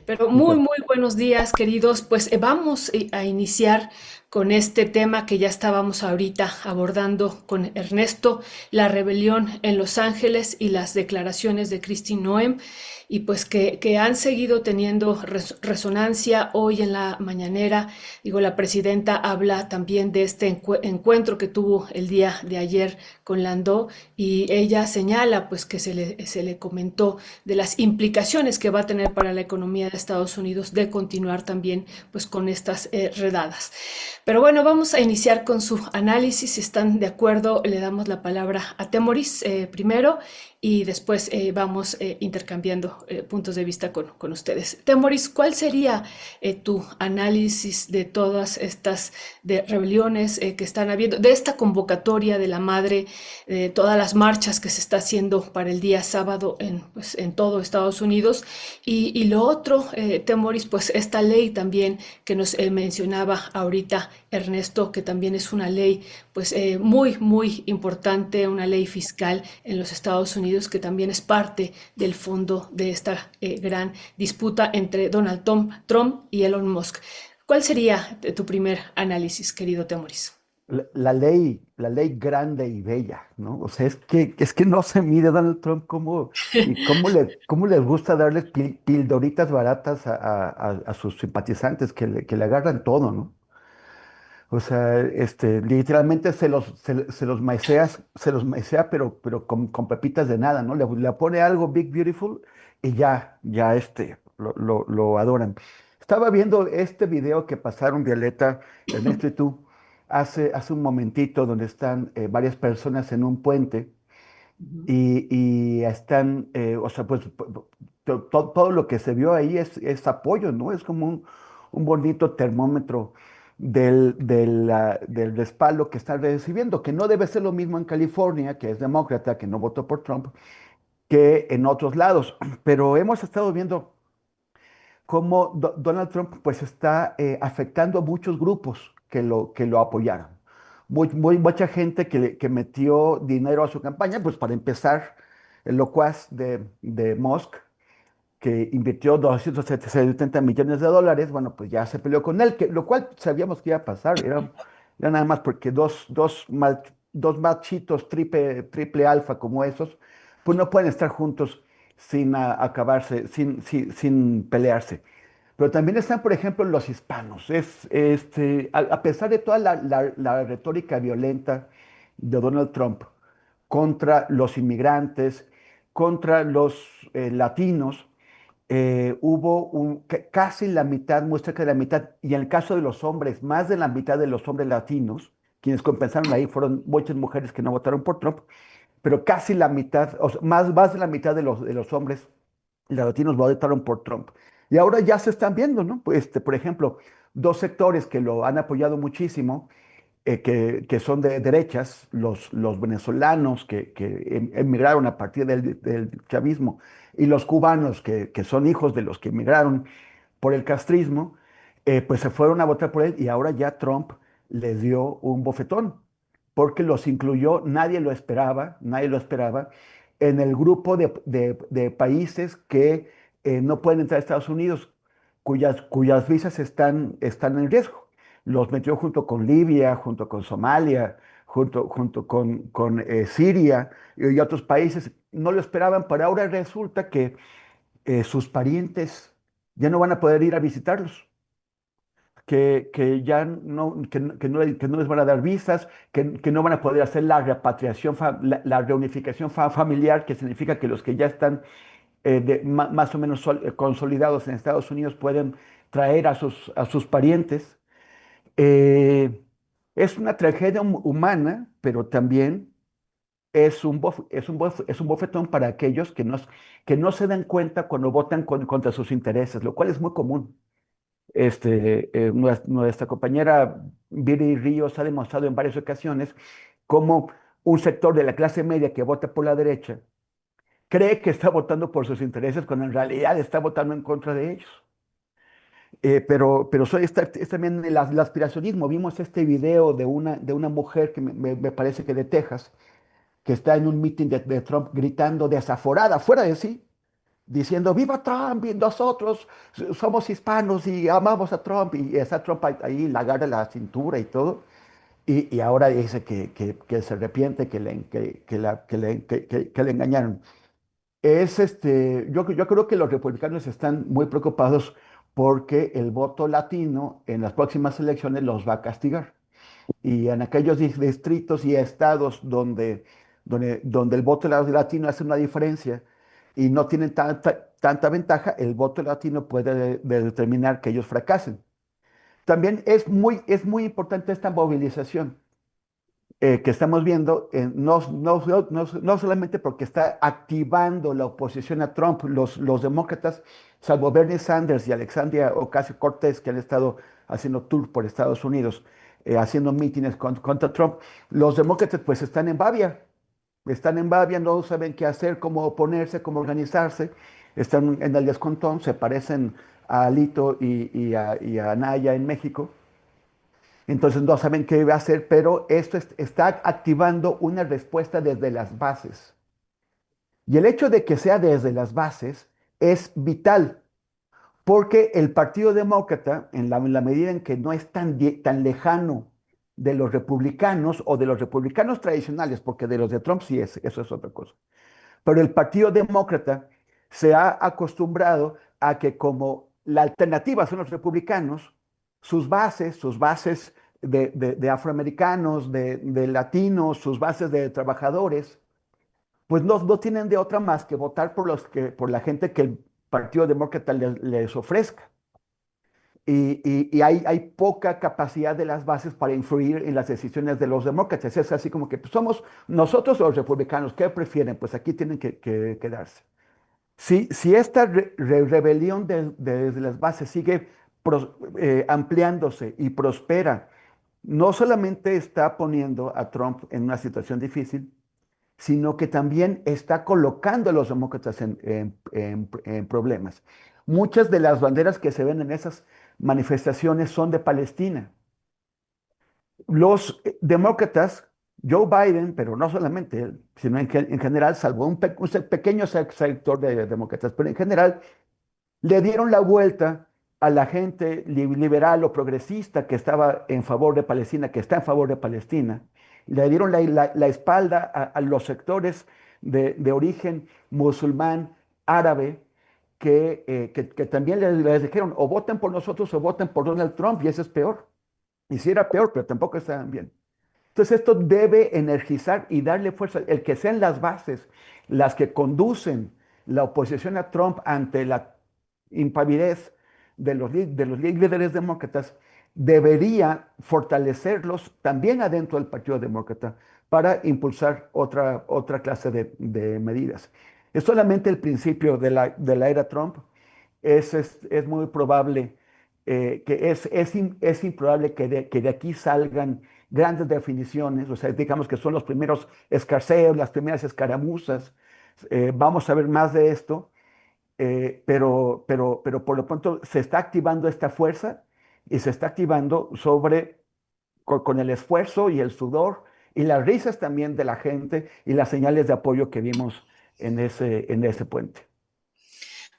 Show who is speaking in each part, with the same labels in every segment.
Speaker 1: Pero muy,
Speaker 2: Muchas-
Speaker 1: muy buenos días, queridos. Pues vamos a iniciar con este tema que ya estábamos ahorita abordando con Ernesto, la rebelión en Los Ángeles y las declaraciones de Kristi Noem, y pues que han seguido teniendo resonancia hoy en la mañanera. Digo, la presidenta habla también de este encuentro que tuvo el día de ayer con Landó, y ella señala pues que se le comentó de las implicaciones que va a tener para la economía de Estados Unidos de continuar también pues con estas redadas. Pero bueno, vamos a iniciar con su análisis. Si están de acuerdo, le damos la palabra a Temoris primero, y después vamos intercambiando puntos de vista con ustedes. Temoris, ¿cuál sería tu análisis de todas estas rebeliones que están habiendo, de esta convocatoria de la madre, de todas las marchas que se está haciendo para el día sábado pues, en todo Estados Unidos? Y lo otro, Temoris, pues esta ley también que nos mencionaba ahorita Ernesto, que también es una ley pues muy, muy importante, una ley fiscal en los Estados Unidos, que también es parte del fondo de esta gran disputa entre Donald Trump y Elon Musk. ¿Cuál sería tu primer análisis, querido Temoris?
Speaker 2: la ley grande y bella, ¿no? O sea, es que no se mide Donald Trump y cómo les gusta darles pildoritas baratas a sus simpatizantes que le agarran todo, ¿no? O sea, literalmente se los maicea, pero con pepitas de nada, ¿no? Le pone algo Big Beautiful y ya lo adoran. Estaba viendo este video que pasaron Violeta, Ernesto y tú, hace un momentito, donde están varias personas en un puente y están, o sea, pues todo lo que se vio ahí es apoyo, ¿no? Es como un bonito termómetro del respaldo que están recibiendo, que no debe ser lo mismo en California, que es demócrata, que no votó por Trump, que en otros lados. Pero hemos estado viendo cómo Donald Trump pues está afectando a muchos grupos que lo apoyaron. Mucha gente que metió dinero a su campaña, pues para empezar, el locuaz de Musk, que invirtió 270 millones de dólares, bueno, pues ya se peleó con él, lo cual sabíamos que iba a pasar, era nada más porque dos machitos triple alfa como esos, pues no pueden estar juntos sin acabarse, sin pelearse. Pero también están, por ejemplo, los hispanos. A pesar de toda la retórica violenta de Donald Trump contra los inmigrantes, contra los latinos, hubo casi la mitad, muy cerca de la mitad, y en el caso de los hombres, más de la mitad de los hombres latinos, quienes compensaron ahí fueron muchas mujeres que no votaron por Trump, pero casi la mitad, o sea, más de la mitad de los hombres latinos votaron por Trump. Y ahora ya se están viendo, ¿no? Pues, por ejemplo, dos sectores que lo han apoyado muchísimo, que son de derechas, los venezolanos que emigraron a partir del chavismo, y los cubanos que son hijos de los que emigraron por el castrismo, pues se fueron a votar por él, y ahora ya Trump les dio un bofetón, porque los incluyó, nadie lo esperaba, en el grupo de países que no pueden entrar a Estados Unidos, cuyas visas están en riesgo. Los metió junto con Libia, junto con Somalia, junto con Siria y otros países. No lo esperaban, pero ahora resulta que sus parientes ya no van a poder ir a visitarlos, que ya no, que no les van a dar visas, que no van a poder hacer la repatriación, la reunificación familiar, que significa que los que ya están más o menos consolidados en Estados Unidos pueden traer a sus parientes. Eh, es una tragedia humana, pero también es un bofetón para aquellos que no se dan cuenta cuando votan contra sus intereses, lo cual es muy común. Nuestra compañera Viri Ríos ha demostrado en varias ocasiones cómo un sector de la clase media que vota por la derecha cree que está votando por sus intereses cuando en realidad está votando en contra de ellos. Pero es también el aspiracionismo. Vimos este video de una mujer que me parece que de Texas, que está en un meeting de Trump gritando desaforada, fuera de sí, diciendo, viva Trump, y nosotros somos hispanos y amamos a Trump, y está Trump ahí, le agarra la cintura y todo, y ahora dice que se arrepiente, que le engañaron. Yo creo que los republicanos están muy preocupados porque el voto latino en las próximas elecciones los va a castigar. Y en aquellos distritos y estados donde el voto latino hace una diferencia y no tienen tanta ventaja, el voto latino puede determinar que ellos fracasen. También es muy importante esta movilización que estamos viendo, no solamente porque está activando la oposición a Trump, los demócratas, salvo Bernie Sanders y Alexandria Ocasio-Cortez, que han estado haciendo tour por Estados Unidos, haciendo mítines contra Trump, los demócratas pues están en Babia, no saben qué hacer, cómo oponerse, cómo organizarse, están en el descontón, se parecen a Alito y a Anaya en México. Entonces no saben qué hacer, pero esto está activando una respuesta desde las bases. Y el hecho de que sea desde las bases es vital, porque el Partido Demócrata, en la medida en que no es tan lejano de los republicanos o de los republicanos tradicionales, porque de los de Trump sí es, eso es otra cosa, pero el Partido Demócrata se ha acostumbrado a que como la alternativa son los republicanos, sus bases de afroamericanos, de latinos, sus bases de trabajadores, pues no tienen de otra más que votar por la gente que el Partido Demócrata les ofrezca. Y hay poca capacidad de las bases para influir en las decisiones de los demócratas. Es así como que pues, somos nosotros los republicanos. ¿Qué prefieren? Pues aquí tienen que quedarse. Si esta rebelión desde las bases sigue ampliándose y prospera, no solamente está poniendo a Trump en una situación difícil, sino que también está colocando a los demócratas en problemas. Muchas de las banderas que se ven en esas manifestaciones son de Palestina. Los demócratas, Joe Biden, pero no solamente él, sino en general, salvo un pequeño sector de demócratas, pero en general le dieron la vuelta a la gente liberal o progresista que estaba en favor de Palestina, que está en favor de Palestina. Le dieron la espalda a los sectores de origen musulmán, árabe, que también les dijeron o voten por nosotros o voten por Donald Trump, y eso es peor. Y sí era peor, pero tampoco estaban bien. Entonces esto debe energizar y darle fuerza, el que sean las bases las que conducen la oposición a Trump ante la impavidez de los líderes demócratas, debería fortalecerlos también adentro del Partido Demócrata para impulsar otra clase de medidas. Es solamente el principio de la era Trump. Es muy probable es improbable que de aquí salgan grandes definiciones, o sea, digamos que son los primeros escarceos, las primeras escaramuzas. Vamos a ver más de esto, pero por lo pronto se está activando esta fuerza y se está activando con el esfuerzo y el sudor y las risas también de la gente y las señales de apoyo que vimos en ese puente.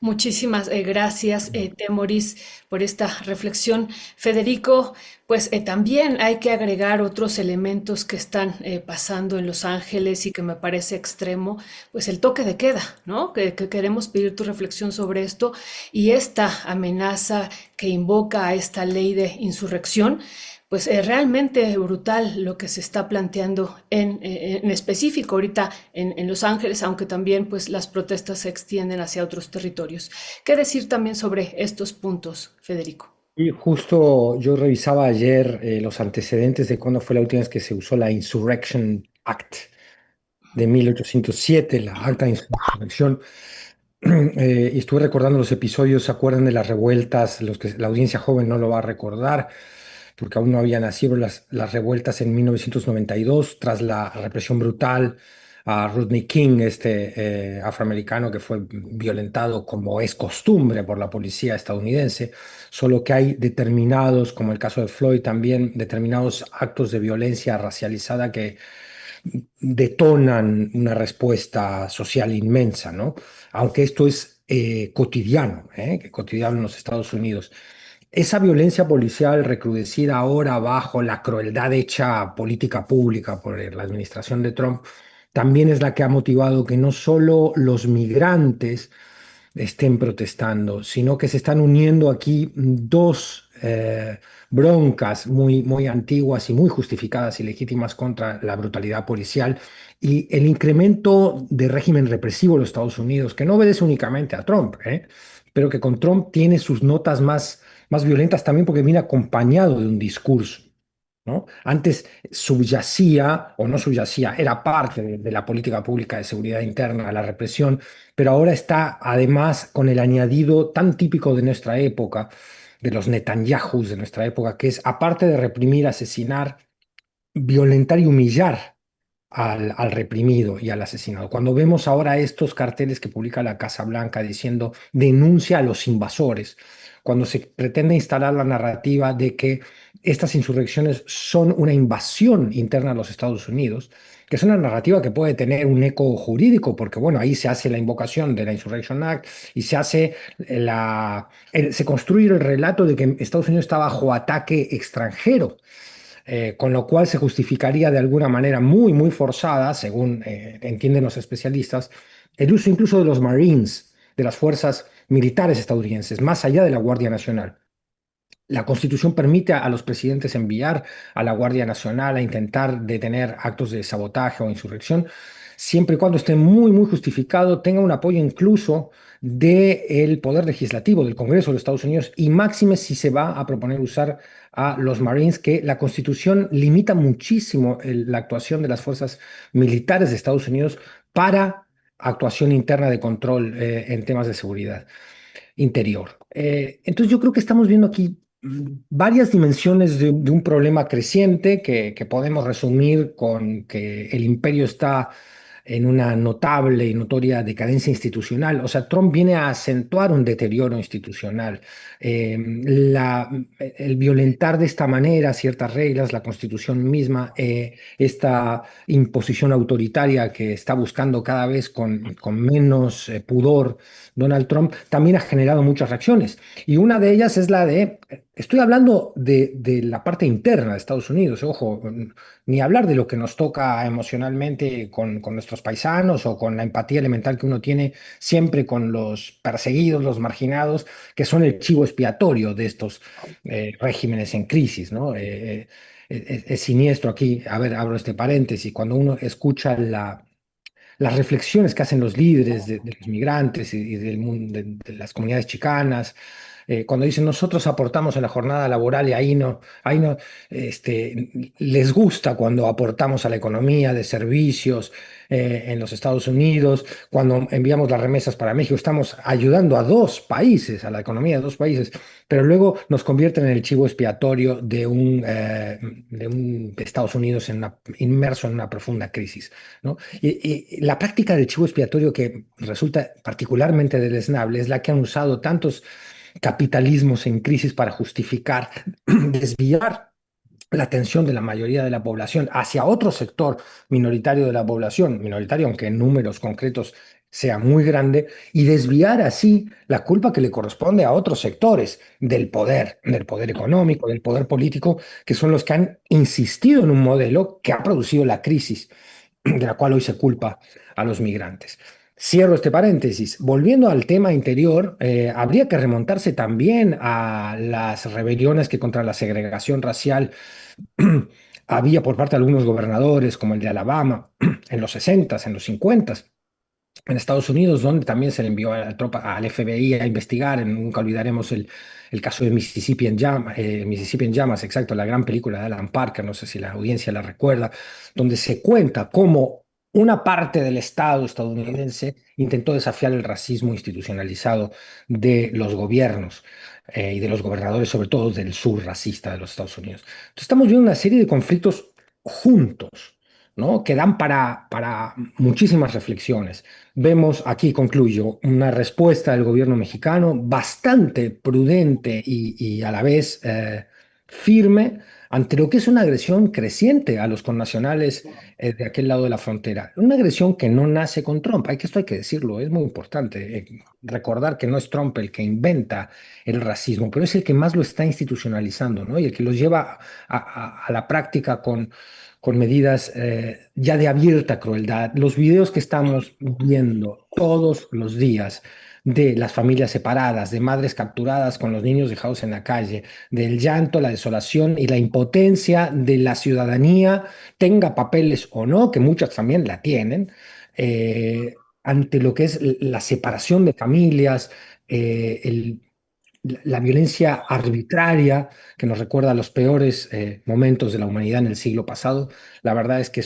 Speaker 1: Muchísimas gracias, Temoris, por esta reflexión. Federico, pues también hay que agregar otros elementos que están pasando en Los Ángeles y que me parece extremo, pues el toque de queda, ¿no? Que queremos pedir tu reflexión sobre esto y esta amenaza que invoca a esta ley de insurrección. Pues es realmente brutal lo que se está planteando en específico ahorita en Los Ángeles, aunque también pues las protestas se extienden hacia otros territorios. ¿Qué decir también sobre estos puntos, Federico?
Speaker 3: Y justo yo revisaba ayer los antecedentes de cuándo fue la última vez que se usó la Insurrection Act de 1807, la Acta de Insurrección. Y estuve recordando los episodios, ¿se acuerdan de las revueltas? Los que la audiencia joven no lo va a recordar, porque aún no había nacido las revueltas en 1992, tras la represión brutal a Rodney King, afroamericano que fue violentado como es costumbre por la policía estadounidense, solo que hay determinados, como el caso de Floyd también, determinados actos de violencia racializada que detonan una respuesta social inmensa, ¿no? Aunque esto es cotidiano, que cotidiano en los Estados Unidos. Esa violencia policial recrudecida ahora bajo la crueldad hecha política pública por la administración de Trump, también es la que ha motivado que no solo los migrantes estén protestando, sino que se están uniendo aquí dos broncas muy antiguas y muy justificadas y legítimas contra la brutalidad policial y el incremento de régimen represivo en los Estados Unidos, que no obedece únicamente a Trump, pero que con Trump tiene sus notas más violentas también porque viene acompañado de un discurso. ¿No? Antes subyacía o no subyacía, era parte de la política pública de seguridad interna, la represión, pero ahora está además con el añadido tan típico de nuestra época, de los Netanyahus de nuestra época, que es aparte de reprimir, asesinar, violentar y humillar al reprimido y al asesinado. Cuando vemos ahora estos carteles que publica la Casa Blanca diciendo denuncia a los invasores, cuando se pretende instalar la narrativa de que estas insurrecciones son una invasión interna a los Estados Unidos, que es una narrativa que puede tener un eco jurídico, porque bueno, ahí se hace la invocación de la Insurrection Act y se hace se construye el relato de que Estados Unidos está bajo ataque extranjero, con lo cual se justificaría de alguna manera muy forzada, según entienden los especialistas, el uso incluso de los Marines, de las fuerzas militares estadounidenses, más allá de la Guardia Nacional. La Constitución permite a los presidentes enviar a la Guardia Nacional a intentar detener actos de sabotaje o insurrección, siempre y cuando esté muy justificado, tenga un apoyo incluso del Poder Legislativo, del Congreso de los Estados Unidos, y máxime si se va a proponer usar a los Marines, que la Constitución limita muchísimo la actuación de las fuerzas militares de Estados Unidos para actuación interna de control en temas de seguridad interior. Entonces yo creo que estamos viendo aquí varias dimensiones de un problema creciente que podemos resumir con que el imperio está en una notable y notoria decadencia institucional. O sea, Trump viene a acentuar un deterioro institucional. El violentar de esta manera ciertas reglas, la Constitución misma, esta imposición autoritaria que está buscando cada vez con menos pudor Donald Trump, también ha generado muchas reacciones. Y una de ellas es la de, estoy hablando de la parte interna de Estados Unidos, ojo, ni hablar de lo que nos toca emocionalmente con nuestros paisanos o con la empatía elemental que uno tiene siempre con los perseguidos, los marginados, que son el chivo expiatorio de estos regímenes en crisis, ¿no? Es siniestro aquí, a ver, abro este paréntesis, cuando uno escucha las reflexiones que hacen los líderes de los migrantes y del mundo, de las comunidades chicanas, cuando dicen nosotros aportamos en la jornada laboral y ahí no, les gusta cuando aportamos a la economía de servicios en los Estados Unidos, cuando enviamos las remesas para México, estamos ayudando a dos países, a la economía de dos países, pero luego nos convierten en el chivo expiatorio de un Estados Unidos inmerso en una profunda crisis, ¿no? Y la práctica del chivo expiatorio que resulta particularmente deleznable es la que han usado tantos capitalismos en crisis para justificar, desviar la atención de la mayoría de la población hacia otro sector minoritario de la población, minoritario aunque en números concretos sea muy grande, y desviar así la culpa que le corresponde a otros sectores del poder económico, del poder político, que son los que han insistido en un modelo que ha producido la crisis de la cual hoy se culpa a los migrantes. Cierro este paréntesis. Volviendo al tema interior, habría que remontarse también a las rebeliones que contra la segregación racial había por parte de algunos gobernadores, como el de Alabama, en los 60s, en los 50s, en Estados Unidos, donde también se le envió a la tropa, al FBI a investigar. Nunca olvidaremos el caso de Mississippi en llamas, exacto, la gran película de Alan Parker, no sé si la audiencia la recuerda, donde se cuenta cómo una parte del Estado estadounidense intentó desafiar el racismo institucionalizado de los gobiernos y de los gobernadores, sobre todo del sur racista de los Estados Unidos. Entonces estamos viendo una serie de conflictos juntos, ¿no? Que dan para muchísimas reflexiones. Vemos, aquí concluyo, una respuesta del gobierno mexicano bastante prudente y a la vez firme ante lo que es una agresión creciente a los connacionales de aquel lado de la frontera. Una agresión que no nace con Trump. Esto hay que decirlo, es muy importante. Recordar que no es Trump el que inventa el racismo, pero es el que más lo está institucionalizando, ¿no? Y el que los lleva a la práctica con medidas ya de abierta crueldad. Los videos que estamos viendo todos los días de las familias separadas, de madres capturadas con los niños dejados en la calle, del llanto, la desolación y la impotencia de la ciudadanía, tenga papeles o no, que muchas también la tienen, ante lo que es la separación de familias, la violencia arbitraria que nos recuerda a los peores momentos de la humanidad en el siglo pasado. La verdad es que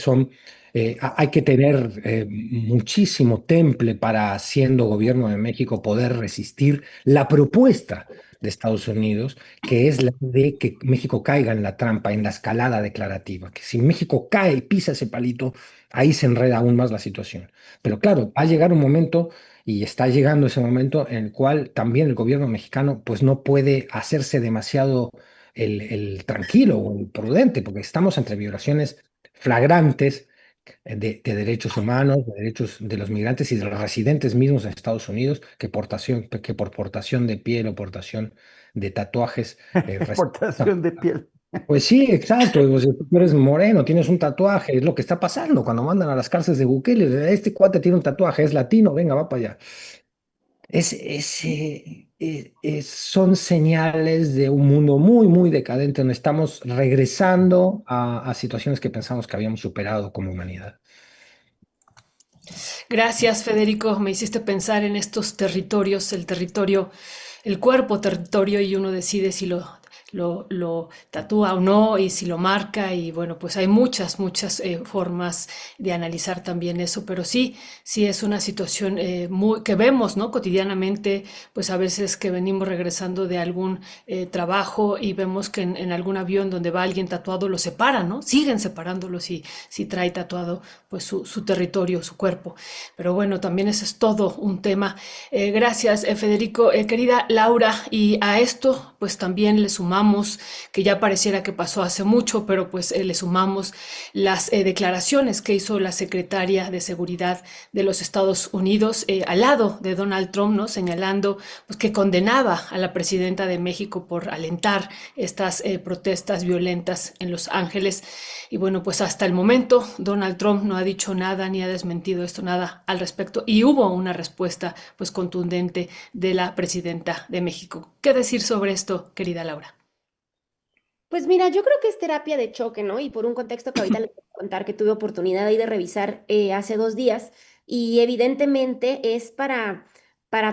Speaker 3: hay que tener muchísimo temple para, siendo gobierno de México, poder resistir la propuesta de Estados Unidos, que es la de que México caiga en la trampa, en la escalada declarativa, que si México cae y pisa ese palito, ahí se enreda aún más la situación. Pero claro, va a llegar un momento y está llegando ese momento en el cual también el gobierno mexicano pues no puede hacerse demasiado el tranquilo o el prudente, porque estamos entre violaciones flagrantes de derechos humanos, de derechos de los migrantes y de los residentes mismos en Estados Unidos, que por portación de piel o portación de tatuajes.
Speaker 2: Exportación de piel.
Speaker 3: Pues sí, exacto. O sea, tú eres moreno, tienes un tatuaje, es lo que está pasando cuando mandan a las cárceles de Bukele. Este cuate tiene un tatuaje, es latino, venga, va para allá. Son señales de un mundo muy, muy decadente, donde estamos regresando a situaciones que pensamos que habíamos superado como humanidad.
Speaker 1: Gracias, Federico. Me hiciste pensar en estos territorios, el territorio, el cuerpo territorio, y uno decide si lo tatúa o no y si lo marca. Y bueno, pues hay muchas formas de analizar también eso, pero sí, sí es una situación que vemos, ¿no? Cotidianamente, pues a veces que venimos regresando de algún trabajo y vemos que en algún avión donde va alguien tatuado lo separan, ¿no? Siguen separándolo si trae tatuado pues su territorio, su cuerpo. Pero bueno, también ese es todo un tema. Gracias, Federico. Querida Laura, y a esto pues también le sumamos, que ya pareciera que pasó hace mucho, pero pues le sumamos las declaraciones que hizo la secretaria de Seguridad de los Estados Unidos al lado de Donald Trump, ¿no? Señalando pues, que condenaba a la presidenta de México por alentar estas protestas violentas en Los Ángeles. Y bueno, pues hasta el momento Donald Trump no ha dicho nada ni ha desmentido esto nada al respecto, y hubo una respuesta pues contundente de la presidenta de México. ¿Qué decir sobre esto, querida Laura?
Speaker 4: Pues mira, yo creo que es terapia de choque, ¿no? Y por un contexto que ahorita les voy a contar que tuve oportunidad ahí de revisar hace 2 días, y evidentemente es para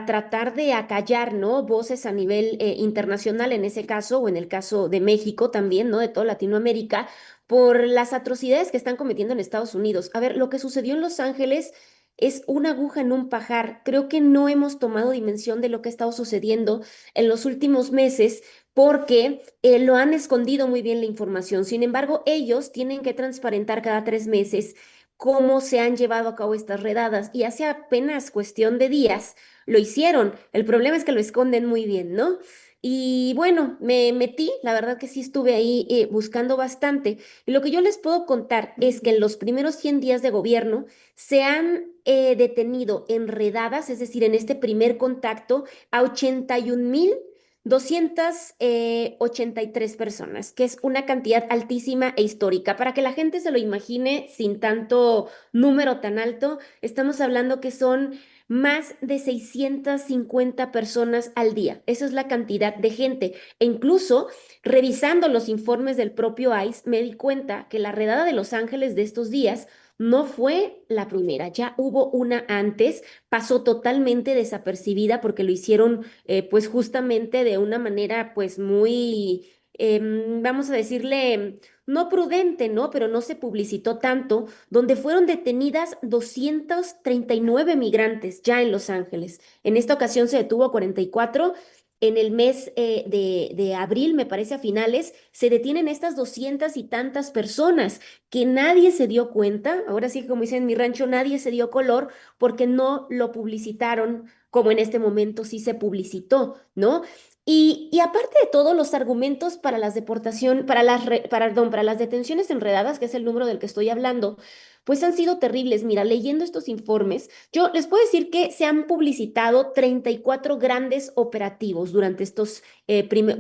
Speaker 4: tratar de acallar, ¿no? Voces a nivel internacional en ese caso, o en el caso de México también, ¿no? De toda Latinoamérica, por las atrocidades que están cometiendo en Estados Unidos. A ver, lo que sucedió en Los Ángeles es una aguja en un pajar. Creo que no hemos tomado dimensión de lo que ha estado sucediendo en los últimos meses porque lo han escondido muy bien la información. Sin embargo, ellos tienen que transparentar cada 3 meses cómo se han llevado a cabo estas redadas, y hace apenas cuestión de días lo hicieron. El problema es que lo esconden muy bien, ¿no? Y bueno, me metí, la verdad que sí estuve ahí buscando bastante. Y lo que yo les puedo contar es que en los primeros 100 días de gobierno se han detenido en redadas, es decir, en este primer contacto, a 81.283 personas, que es una cantidad altísima e histórica. Para que la gente se lo imagine sin tanto número tan alto, estamos hablando que son más de 650 personas al día. Esa es la cantidad de gente. E incluso revisando los informes del propio ICE, me di cuenta que la redada de Los Ángeles de estos días no fue la primera, ya hubo una antes, pasó totalmente desapercibida porque lo hicieron pues justamente de una manera pues muy, vamos a decirle, no prudente, ¿no? Pero no se publicitó tanto, donde fueron detenidas 239 migrantes ya en Los Ángeles. En esta ocasión se detuvo a 44. En el mes de abril, me parece a finales, se detienen estas 200 y tantas personas que nadie se dio cuenta. Ahora sí, como dicen en mi rancho, nadie se dio color porque no lo publicitaron como en este momento sí se publicitó, ¿no? Y aparte de todo, los argumentos para las deportación, perdón, para las detenciones enredadas, que es el número del que estoy hablando, pues han sido terribles. Mira, leyendo estos informes, yo les puedo decir que se han publicitado 34 grandes operativos durante estos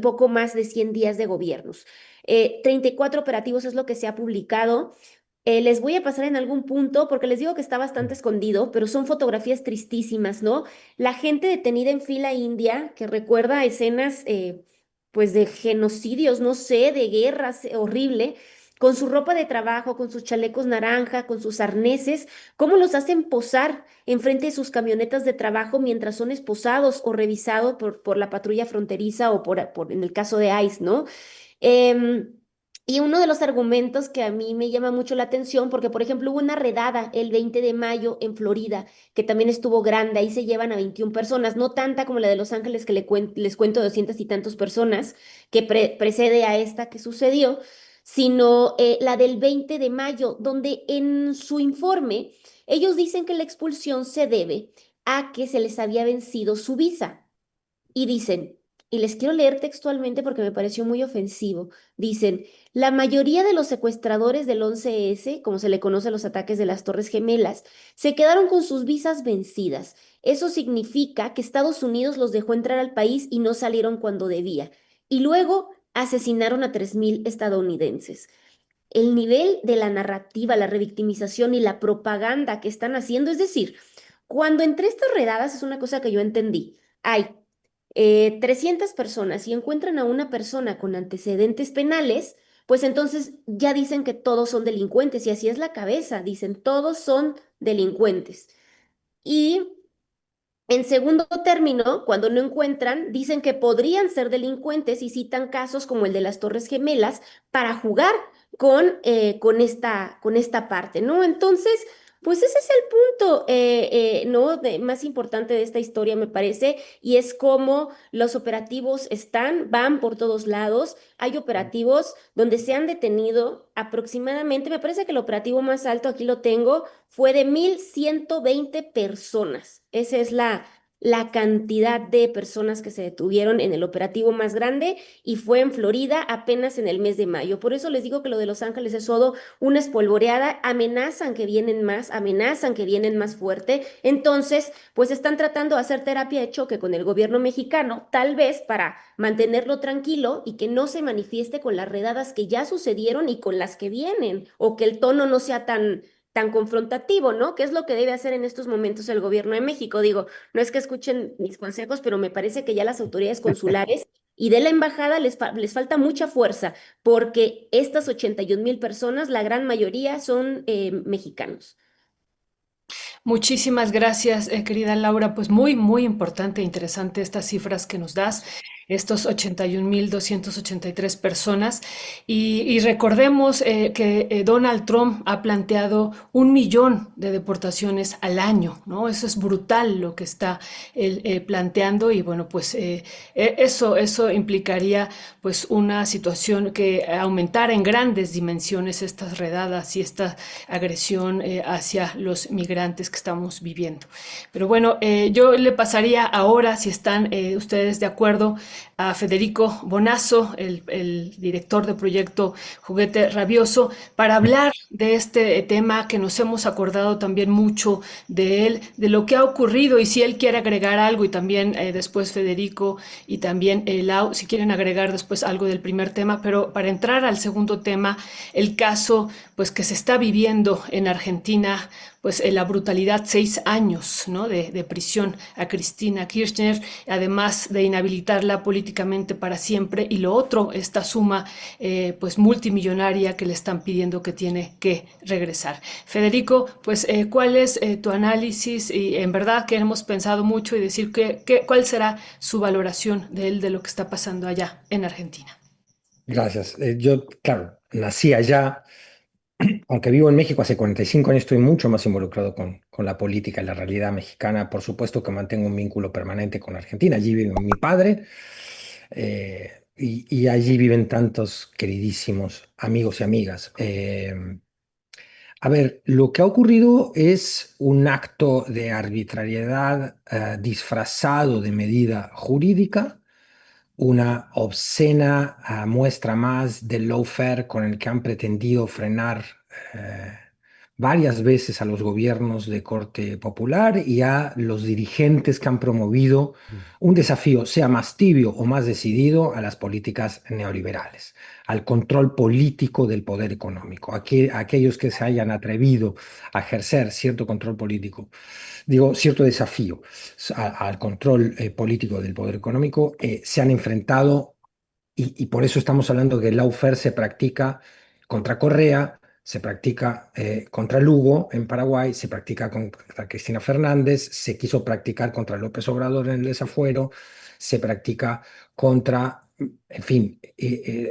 Speaker 4: poco más de 100 días de gobiernos. 34 operativos es lo que se ha publicado. Les voy a pasar en algún punto porque les digo que está bastante escondido, pero son fotografías tristísimas, ¿no? La gente detenida en fila india que recuerda escenas, pues, de genocidios, no sé, de guerras, horrible, con su ropa de trabajo, con sus chalecos naranja, con sus arneses, cómo los hacen posar enfrente de sus camionetas de trabajo mientras son esposados o revisados por la patrulla fronteriza o en el caso de ICE, ¿no? Em, y uno de los argumentos que a mí me llama mucho la atención, porque por ejemplo hubo una redada el 20 de mayo en Florida, que también estuvo grande, ahí se llevan a 21 personas, no tanta como la de Los Ángeles que les cuento 200 y tantos personas, que precede a esta que sucedió, sino la del 20 de mayo, donde en su informe ellos dicen que la expulsión se debe a que se les había vencido su visa. Y dicen, y les quiero leer textualmente porque me pareció muy ofensivo, dicen, la mayoría de los secuestradores del 11S, como se le conoce a los ataques de las Torres Gemelas, se quedaron con sus visas vencidas. Eso significa que Estados Unidos los dejó entrar al país y no salieron cuando debía. Y luego asesinaron a 3.000 estadounidenses. El nivel de la narrativa, la revictimización y la propaganda que están haciendo, es decir, cuando entre estas redadas es una cosa que yo entendí. Hay 300 personas y encuentran a una persona con antecedentes penales, pues entonces ya dicen que todos son delincuentes y así es la cabeza, dicen todos son delincuentes. Y en segundo término, cuando no encuentran, dicen que podrían ser delincuentes y citan casos como el de las Torres Gemelas para jugar con esta parte, ¿no? Entonces, pues ese es el punto, ¿no? Más importante de esta historia, me parece, y es cómo los operativos van por todos lados. Hay operativos donde se han detenido aproximadamente, me parece que el operativo más alto, aquí lo tengo, fue de 1.120 personas. Esa es la cantidad de personas que se detuvieron en el operativo más grande y fue en Florida apenas en el mes de mayo. Por eso les digo que lo de Los Ángeles es todo una espolvoreada. Amenazan que vienen más fuerte. Entonces, pues están tratando de hacer terapia de choque con el gobierno mexicano, tal vez para mantenerlo tranquilo y que no se manifieste con las redadas que ya sucedieron y con las que vienen, o que el tono no sea tan confrontativo, ¿no? ¿Qué es lo que debe hacer en estos momentos el gobierno de México? Digo, no es que escuchen mis consejos, pero me parece que ya las autoridades consulares y de la embajada les falta mucha fuerza, porque estas 81.000 personas, la gran mayoría son mexicanos.
Speaker 1: Muchísimas gracias, querida Laura. Pues muy, muy importante e interesante estas cifras que nos das, estos 81.283 personas. Y recordemos que Donald Trump ha planteado 1 millón de deportaciones al año, ¿no? Eso es brutal lo que está él, planteando y bueno, pues eso implicaría pues una situación que aumentara en grandes dimensiones estas redadas y esta agresión hacia los migrantes que estamos viviendo. Pero bueno, yo le pasaría ahora, si están ustedes de acuerdo, a Federico Bonazo, el director del proyecto Juguete Rabioso, para hablar de este tema que nos hemos acordado también mucho de él, de lo que ha ocurrido y si él quiere agregar algo y también después Federico y también Lau, si quieren agregar después algo del primer tema, pero para entrar al segundo tema, el caso pues que se está viviendo en Argentina, pues la brutalidad, 6 años, ¿no? de prisión a Cristina Kirchner, además de inhabilitarla políticamente para siempre, y lo otro, esta suma pues multimillonaria que le están pidiendo que tiene que regresar. Federico, pues ¿cuál es tu análisis? Y en verdad que hemos pensado mucho y decir cuál será su valoración de él, de lo que está pasando allá en Argentina.
Speaker 3: Gracias. Yo, claro, nací allá, aunque vivo en México hace 45 años, estoy mucho más involucrado con la política y la realidad mexicana. Por supuesto que mantengo un vínculo permanente con Argentina. Allí vive mi padre y allí viven tantos queridísimos amigos y amigas. A ver, lo que ha ocurrido es un acto de arbitrariedad disfrazado de medida jurídica una obscena muestra más del lawfare con el que han pretendido frenar eh, varias veces a los gobiernos de corte popular y a los dirigentes que han promovido un desafío, sea más tibio o más decidido, a las políticas neoliberales, al control político del poder económico. Aquellos que se hayan atrevido a ejercer cierto control político, digo, cierto desafío al control político del poder económico, se han enfrentado, y por eso estamos hablando que el lawfare se practica contra Correa, se practica contra Lugo en Paraguay, se practica contra Cristina Fernández, se quiso practicar contra López Obrador en el desafuero, se practica contra, en fin,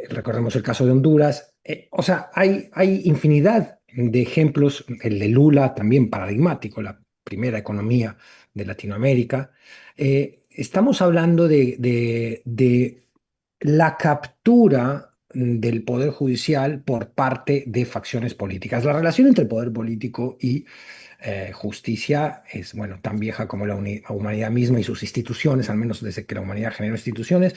Speaker 3: recordemos el caso de Honduras. O sea, hay infinidad de ejemplos, el de Lula también paradigmático, la primera economía de Latinoamérica. Estamos hablando de la captura del poder judicial por parte de facciones políticas. La relación entre poder político y justicia es, bueno, tan vieja como la humanidad misma y sus instituciones, al menos desde que la humanidad generó instituciones,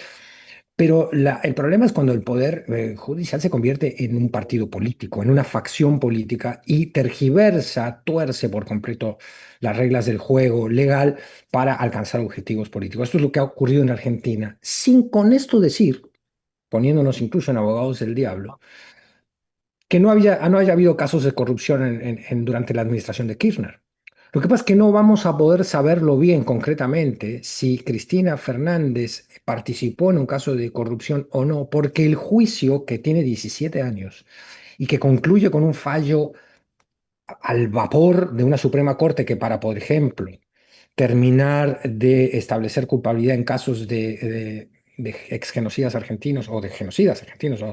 Speaker 3: pero el problema es cuando el poder judicial se convierte en un partido político, en una facción política y tergiversa, tuerce por completo las reglas del juego legal para alcanzar objetivos políticos. Esto es lo que ha ocurrido en Argentina, sin con esto decir, poniéndonos incluso en abogados del diablo, que no haya habido casos de corrupción durante la administración de Kirchner. Lo que pasa es que no vamos a poder saberlo bien concretamente si Cristina Fernández participó en un caso de corrupción o no, porque el juicio, que tiene 17 años y que concluye con un fallo al vapor de una Suprema Corte que para, por ejemplo, terminar de establecer culpabilidad en casos de ex genocidas argentinos o de genocidas argentinos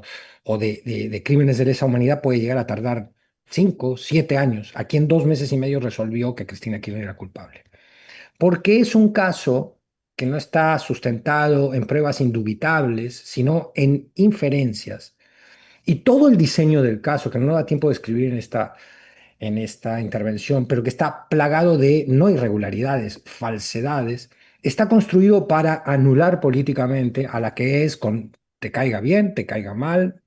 Speaker 3: o de crímenes de lesa humanidad puede llegar a tardar 5, 7 años. Aquí en 2 meses y medio resolvió que Cristina Kirchner era culpable. Porque es un caso que no está sustentado en pruebas indubitables, sino en inferencias. Y todo el diseño del caso, que no da tiempo de escribir en esta intervención, pero que está plagado de no irregularidades, falsedades, está construido para anular políticamente a la que es, te caiga bien, te caiga mal,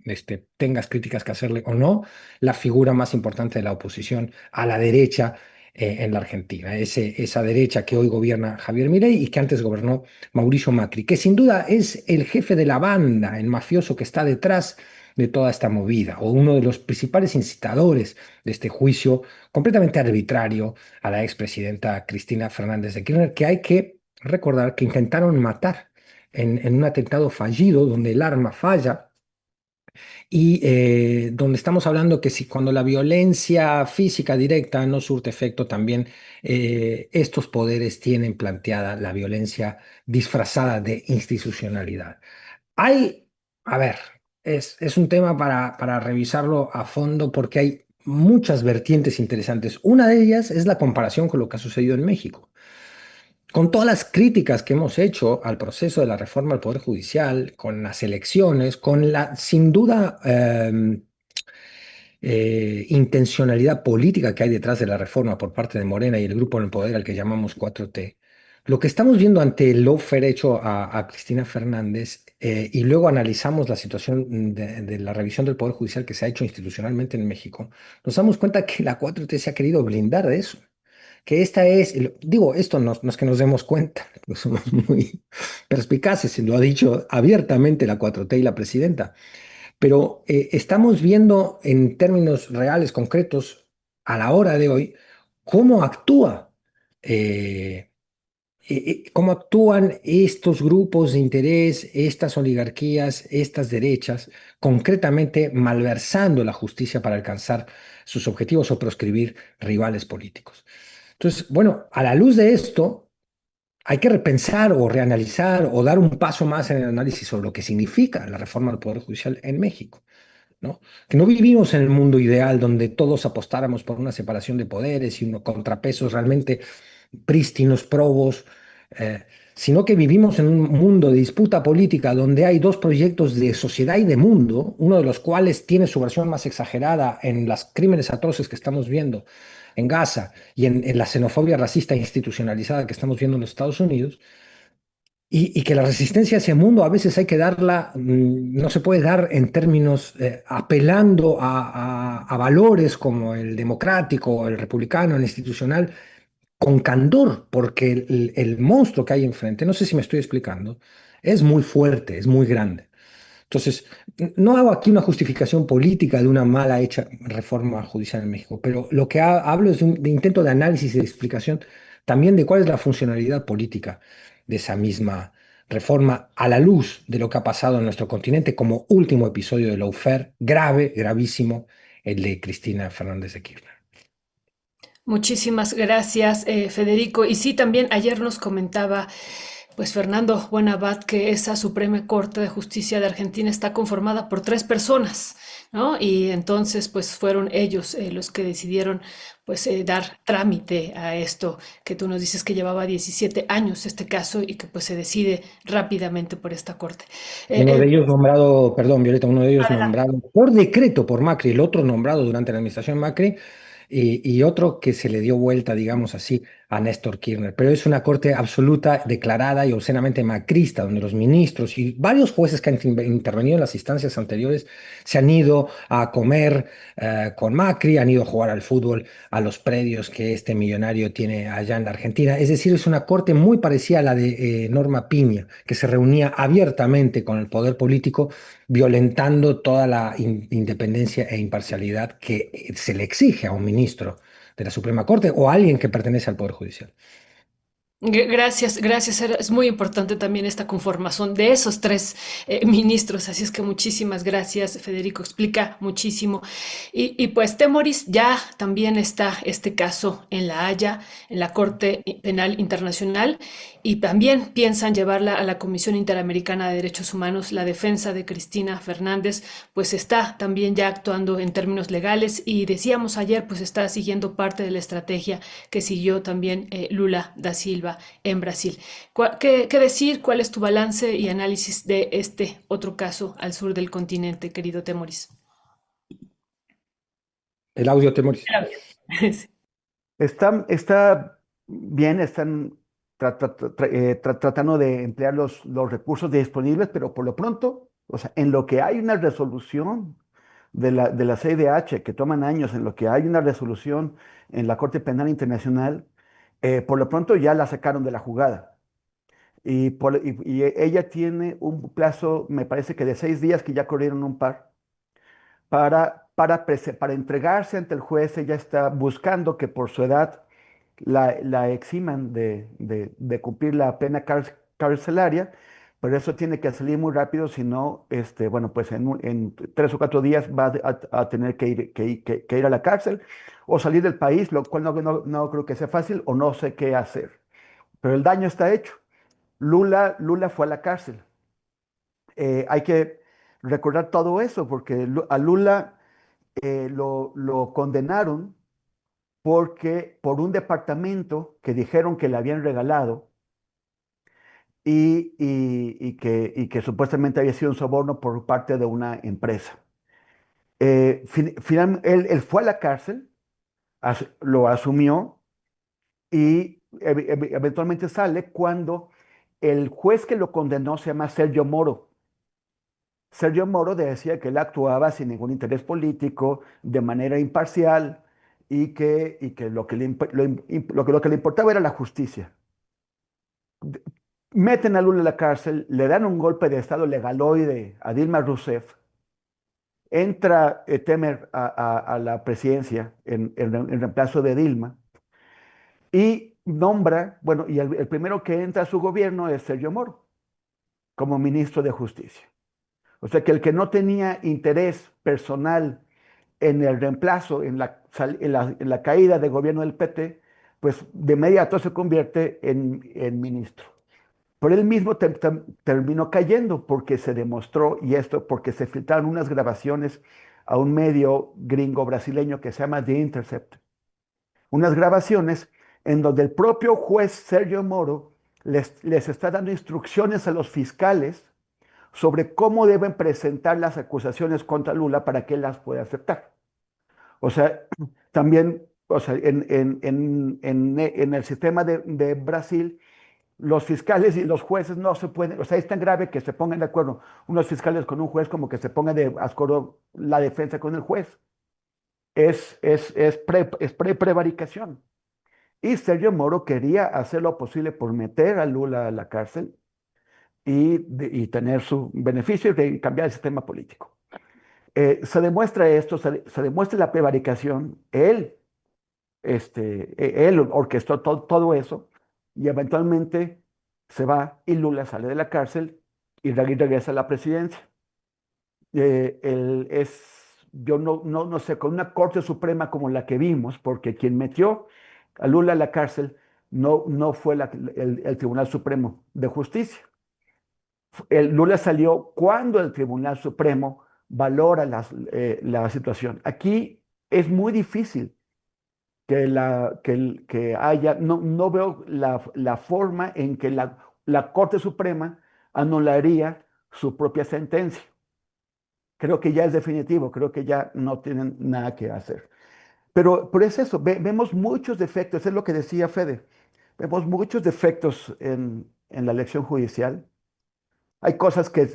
Speaker 3: tengas críticas que hacerle o no, la figura más importante de la oposición a la derecha en la Argentina. Esa derecha que hoy gobierna Javier Milei y que antes gobernó Mauricio Macri, que sin duda es el jefe de la banda, el mafioso que está detrás de toda esta movida, o uno de los principales incitadores de este juicio completamente arbitrario a la expresidenta Cristina Fernández de Kirchner, que hay que recordar que intentaron matar en un atentado fallido donde el arma falla y donde estamos hablando que si cuando la violencia física directa no surte efecto, también estos poderes tienen planteada la violencia disfrazada de institucionalidad. Hay, a ver, es un tema para revisarlo a fondo porque hay muchas vertientes interesantes. Una de ellas es la comparación con lo que ha sucedido en México. Con todas las críticas que hemos hecho al proceso de la reforma al Poder Judicial, con las elecciones, con la sin duda intencionalidad política que hay detrás de la reforma por parte de Morena y el grupo en el poder al que llamamos 4T, lo que estamos viendo ante el lawfare hecho a Cristina Fernández y luego analizamos la situación de la revisión del Poder Judicial que se ha hecho institucionalmente en México, nos damos cuenta que la 4T se ha querido blindar de eso. Que esta es, digo, esto no es que nos demos cuenta, pues somos muy perspicaces, lo ha dicho abiertamente la 4T y la presidenta, pero estamos viendo en términos reales, concretos, a la hora de hoy, cómo actúa, eh, cómo actúan estos grupos de interés, estas oligarquías, estas derechas, concretamente malversando la justicia para alcanzar sus objetivos o proscribir rivales políticos. Entonces, bueno, a la luz de esto, hay que repensar o reanalizar o dar un paso más en el análisis sobre lo que significa la reforma del Poder Judicial en México. ¿No? Que no vivimos en el mundo ideal donde todos apostáramos por una separación de poderes y unos contrapesos realmente prístinos, probos, eh, sino que vivimos en un mundo de disputa política donde hay dos proyectos de sociedad y de mundo, uno de los cuales tiene su versión más exagerada en los crímenes atroces que estamos viendo en Gaza y en la xenofobia racista institucionalizada que estamos viendo en los Estados Unidos, y que la resistencia a ese mundo a veces hay que darla, no se puede dar en términos apelando a valores como el democrático, el republicano, el institucional, con candor, porque el monstruo que hay enfrente, no sé si me estoy explicando, es muy fuerte, es muy grande. Entonces, no hago aquí una justificación política de una mala hecha reforma judicial en México, pero lo que hablo es de intento de análisis y de explicación también de cuál es la funcionalidad política de esa misma reforma a la luz de lo que ha pasado en nuestro continente como último episodio de lawfare, grave, gravísimo, el de Cristina Fernández de Kirchner.
Speaker 1: Muchísimas gracias, Federico. Y sí, también ayer nos comentaba, pues Fernando Buenabad, que esa Suprema Corte de Justicia de Argentina está conformada por tres personas, ¿no? Y entonces, pues fueron ellos los que decidieron, pues, dar trámite a esto que tú nos dices que llevaba 17 años este caso y que pues se decide rápidamente por esta corte.
Speaker 3: Uno de
Speaker 1: Eh,
Speaker 3: ellos nombrado, perdón, Violeta, uno de ellos
Speaker 1: Adelante.
Speaker 3: nombrado por decreto por Macri, el otro nombrado durante la administración Macri, y otro que se le dio vuelta, digamos así, a Néstor Kirchner. Pero es una corte absoluta, declarada y obscenamente macrista, donde los ministros y varios jueces que han intervenido en las instancias anteriores se han ido a comer con Macri, han ido a jugar al fútbol a los predios que este millonario tiene allá en la Argentina. Es decir, es una corte muy parecida a la de Norma Piña, que se reunía abiertamente con el poder político, violentando toda la independencia e imparcialidad que se le exige a un ministro de la Suprema Corte o a alguien que pertenece al Poder Judicial.
Speaker 1: Gracias, gracias. Es muy importante también esta conformación de esos tres ministros. Así es que muchísimas gracias, Federico. Explica muchísimo. Y pues, Temoris, ya también está este caso en La Haya, en la Corte Penal Internacional, y también piensan llevarla a la Comisión Interamericana de Derechos Humanos. La defensa de Cristina Fernández, pues está también ya actuando en términos legales y decíamos ayer, pues está siguiendo parte de la estrategia que siguió también Lula da Silva en Brasil. ¿Qué decir? ¿Cuál es tu balance y análisis de este otro caso al sur del continente, querido Temoris?
Speaker 3: El audio, Temoris.
Speaker 1: Sí.
Speaker 2: Está bien, están tratando de emplear los recursos disponibles, pero por lo pronto, o sea, en lo que hay una resolución de la CIDH, que toman años, en lo que hay una resolución en la Corte Penal Internacional, por lo pronto ya la sacaron de la jugada. Y ella tiene un plazo, me parece que de 6 días, que ya corrieron un par, para entregarse ante el juez. Ella está buscando que por su edad la eximan de cumplir la pena carcelaria, pero eso tiene que salir muy rápido, si no, bueno, pues en 3 o 4 días va a tener que ir a la cárcel o salir del país, lo cual no creo que sea fácil, o no sé qué hacer. Pero el daño está hecho. Lula fue a la cárcel. Hay que recordar todo eso, porque a Lula lo condenaron por un departamento que dijeron que le habían regalado, y que supuestamente había sido un soborno por parte de una empresa. Finalmente, él fue a la cárcel, lo asumió, y eventualmente sale cuando el juez que lo condenó se llama Sergio Moro. Sergio Moro decía que él actuaba sin ningún interés político, de manera imparcial, y que lo que le importaba era la justicia. Meten a Lula a la cárcel, le dan un golpe de estado legaloide a Dilma Rousseff, entra Temer a la presidencia en reemplazo de Dilma, y nombra, bueno, y el primero que entra a su gobierno es Sergio Moro como ministro de Justicia. O sea que el que no tenía interés personal en el reemplazo, en la caída de gobierno del PT, pues de inmediato se convierte en ministro. Pero él mismo terminó cayendo porque se demostró, y esto porque se filtraron unas grabaciones a un medio gringo brasileño que se llama The Intercept. Unas grabaciones en donde el propio juez Sergio Moro les está dando instrucciones a los fiscales sobre cómo deben presentar las acusaciones contra Lula para que él las pueda aceptar. O sea, también, o sea, en el sistema de Brasil, los fiscales y los jueces no se pueden, o sea, es tan grave que se pongan de acuerdo unos fiscales con un juez como que se ponga de acuerdo la defensa con el juez. Es prevaricación. Y Sergio Moro quería hacer lo posible por meter a Lula a la cárcel y tener su beneficio de cambiar el sistema político. Se demuestra esto, se demuestra la prevaricación. Él orquestó todo eso y eventualmente se va y Lula sale de la cárcel y regresa a la presidencia. Yo no sé, con una Corte Suprema como la que vimos, porque quien metió a Lula a la cárcel no fue el Tribunal Supremo de Justicia. Lula salió cuando el Tribunal Supremo valora la situación. Aquí es muy difícil que haya, no veo la forma en que la Corte Suprema anularía su propia sentencia. Creo que ya es definitivo, creo que ya no tienen nada que hacer. Pero es eso, vemos muchos defectos, es lo que decía Fede, vemos muchos defectos en la elección judicial. Hay cosas que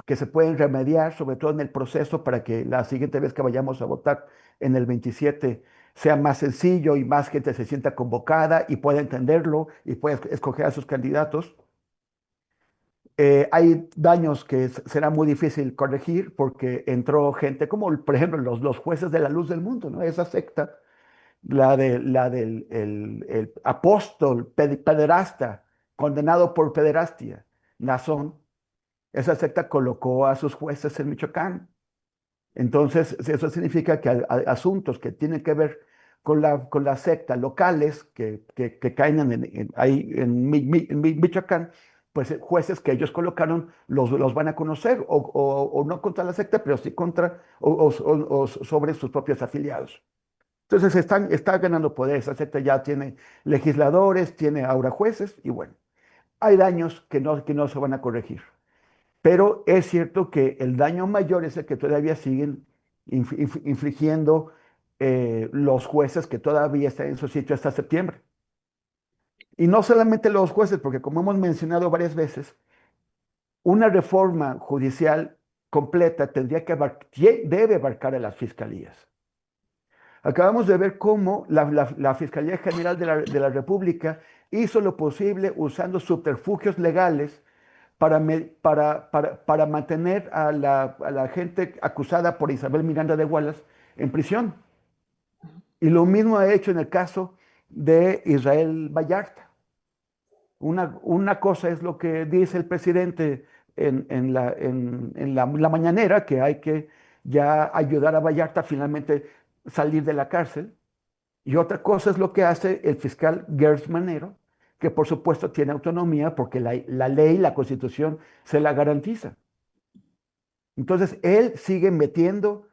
Speaker 2: se pueden remediar, sobre todo en el proceso, para que la siguiente vez que vayamos a votar en el 27 sea más sencillo y más gente se sienta convocada y pueda entenderlo y pueda escoger a sus candidatos. Hay daños que será muy difícil corregir porque entró gente como, por ejemplo, los jueces de la luz del mundo, ¿no? Esa secta, la del el apóstol pederasta, condenado por pederastia, Nazón, esa secta colocó a sus jueces en Michoacán. Entonces, eso significa que asuntos que tienen que ver con la secta locales que caen ahí en Michoacán, pues jueces que ellos colocaron los van a conocer, o no contra la secta, pero sí contra o sobre sus propios afiliados. Entonces está ganando poder, esa secta ya tiene legisladores, tiene ahora jueces, y bueno, hay daños que no se van a corregir. Pero es cierto que el daño mayor es el que todavía siguen infligiendo los jueces que todavía están en su sitio hasta septiembre. Y no solamente los jueces, porque como hemos mencionado varias veces, una reforma judicial completa debe abarcar a las fiscalías. Acabamos de ver cómo la Fiscalía General de la República hizo lo posible usando subterfugios legales para mantener a la gente acusada por Isabel Miranda de Wallace en prisión. Y lo mismo ha hecho en el caso de Israel Vallarta. Una cosa es lo que dice el presidente en la mañanera, que hay que ya ayudar a Vallarta a finalmente salir de la cárcel. Y otra cosa es lo que hace el fiscal Gers Manero, que por supuesto tiene autonomía porque la ley, la constitución se la garantiza. Entonces, él sigue metiendo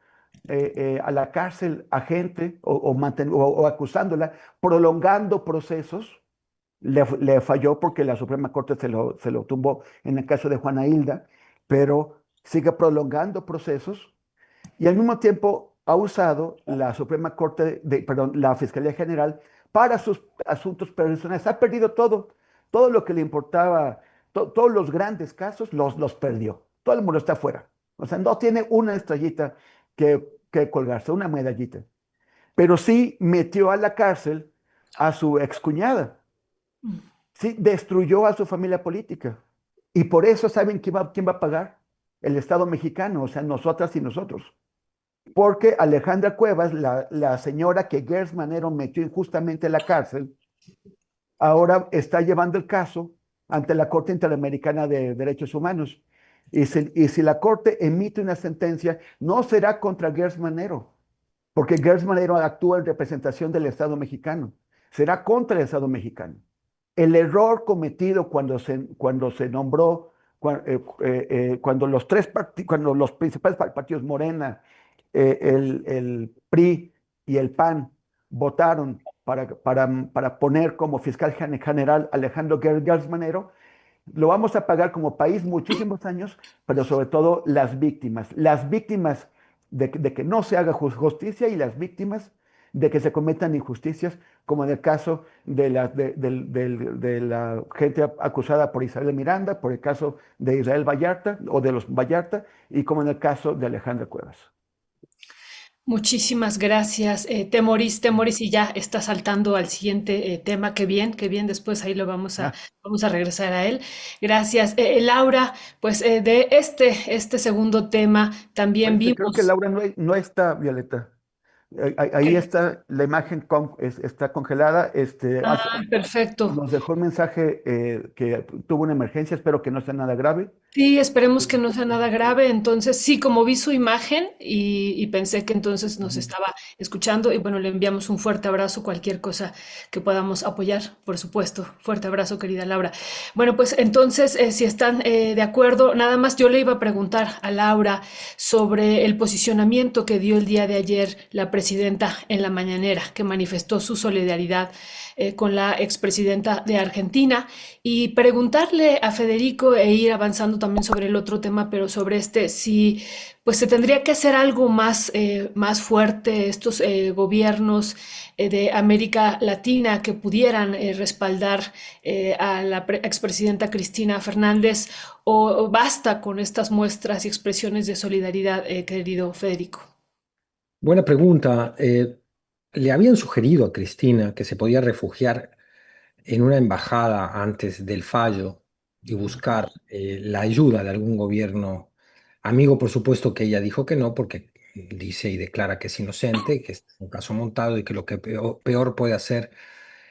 Speaker 2: a la cárcel a gente o acusándola, prolongando procesos. Le falló porque la Suprema Corte se lo tumbó en el caso de Juana Hilda, pero sigue prolongando procesos y al mismo tiempo ha usado la Suprema Corte, perdón, la Fiscalía General para sus asuntos personales. Ha perdido todo lo que le importaba, todos los grandes casos los perdió. Todo el mundo está afuera. O sea, no tiene una estrellita que colgarse, una medallita. Pero sí metió a la cárcel a su excuñada. Sí, destruyó a su familia política. Y por eso, ¿saben quién va a pagar? El Estado mexicano, o sea, nosotras y nosotros. Porque Alejandra Cuevas, la señora que Gers Manero metió injustamente en la cárcel, ahora está llevando el caso ante la Corte Interamericana de Derechos Humanos. Y si la Corte emite una sentencia, no será contra Gers Manero, porque Gers Manero actúa en representación del Estado mexicano. Será contra el Estado mexicano. El error cometido cuando se nombró, cuando los principales partidos, Morena, el PRI y el PAN, votaron para poner como fiscal general Alejandro Gers Manero, lo vamos a pagar como país muchísimos años, pero sobre todo las víctimas de que no se haga justicia y las víctimas de que se cometan injusticias, como en el caso de la gente acusada por Isabel Miranda, por el caso de Israel Vallarta o de los Vallarta, y como en el caso de Alejandra Cuevas.
Speaker 1: Muchísimas gracias, Temoris, y ya está saltando al siguiente tema. Qué bien, después ahí
Speaker 2: Ah,
Speaker 1: vamos a regresar a él. Gracias. Laura, pues de este segundo tema también
Speaker 2: creo que
Speaker 1: vimos.
Speaker 2: Laura no está, Violeta. Ahí está la imagen, está congelada.
Speaker 1: Ah, perfecto.
Speaker 2: Nos dejó un mensaje que tuvo una emergencia, espero que no sea nada grave.
Speaker 1: Sí, esperemos que no sea nada grave. Entonces, sí, como vi su imagen y pensé que entonces nos
Speaker 2: Ujú.
Speaker 1: estaba escuchando y bueno, le enviamos un fuerte abrazo, cualquier cosa que podamos apoyar, por supuesto. Fuerte abrazo, querida Laura. Bueno, pues entonces, si están de acuerdo, nada más yo le iba a preguntar a Laura sobre el posicionamiento que dio el día de ayer la presidenta en la mañanera, que manifestó su solidaridad con la expresidenta de Argentina y preguntarle a Federico e ir avanzando también sobre el otro tema, pero sobre este, si pues se tendría que hacer algo más fuerte, estos gobiernos de América Latina que pudieran respaldar a la expresidenta Cristina Fernández, o basta con estas muestras y expresiones de solidaridad, querido Federico.
Speaker 3: Buena pregunta. Le habían sugerido a Cristina que se podía refugiar en una embajada antes del fallo y buscar la ayuda de algún gobierno amigo. Por supuesto que ella dijo que no, porque dice y declara que es inocente, que es un caso montado y que lo que peor puede hacer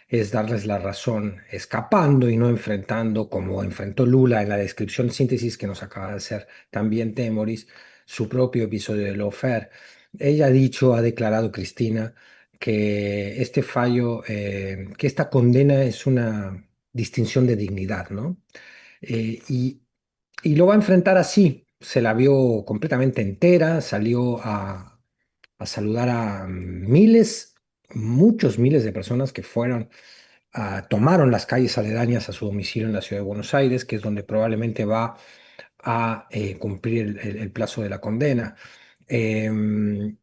Speaker 3: es darles la razón escapando y no enfrentando, como enfrentó Lula en la descripción síntesis que nos acaba de hacer también Temoris, su propio episodio de lawfare. Ella ha dicho, ha declarado Cristina, que este fallo, que esta condena es una distinción de dignidad, ¿no? Y lo va a enfrentar así. Se la vio completamente entera, salió a saludar a miles, muchos miles de personas que fueron, tomaron las calles aledañas a su domicilio en la ciudad de Buenos Aires, que es donde probablemente va a cumplir el plazo de la condena.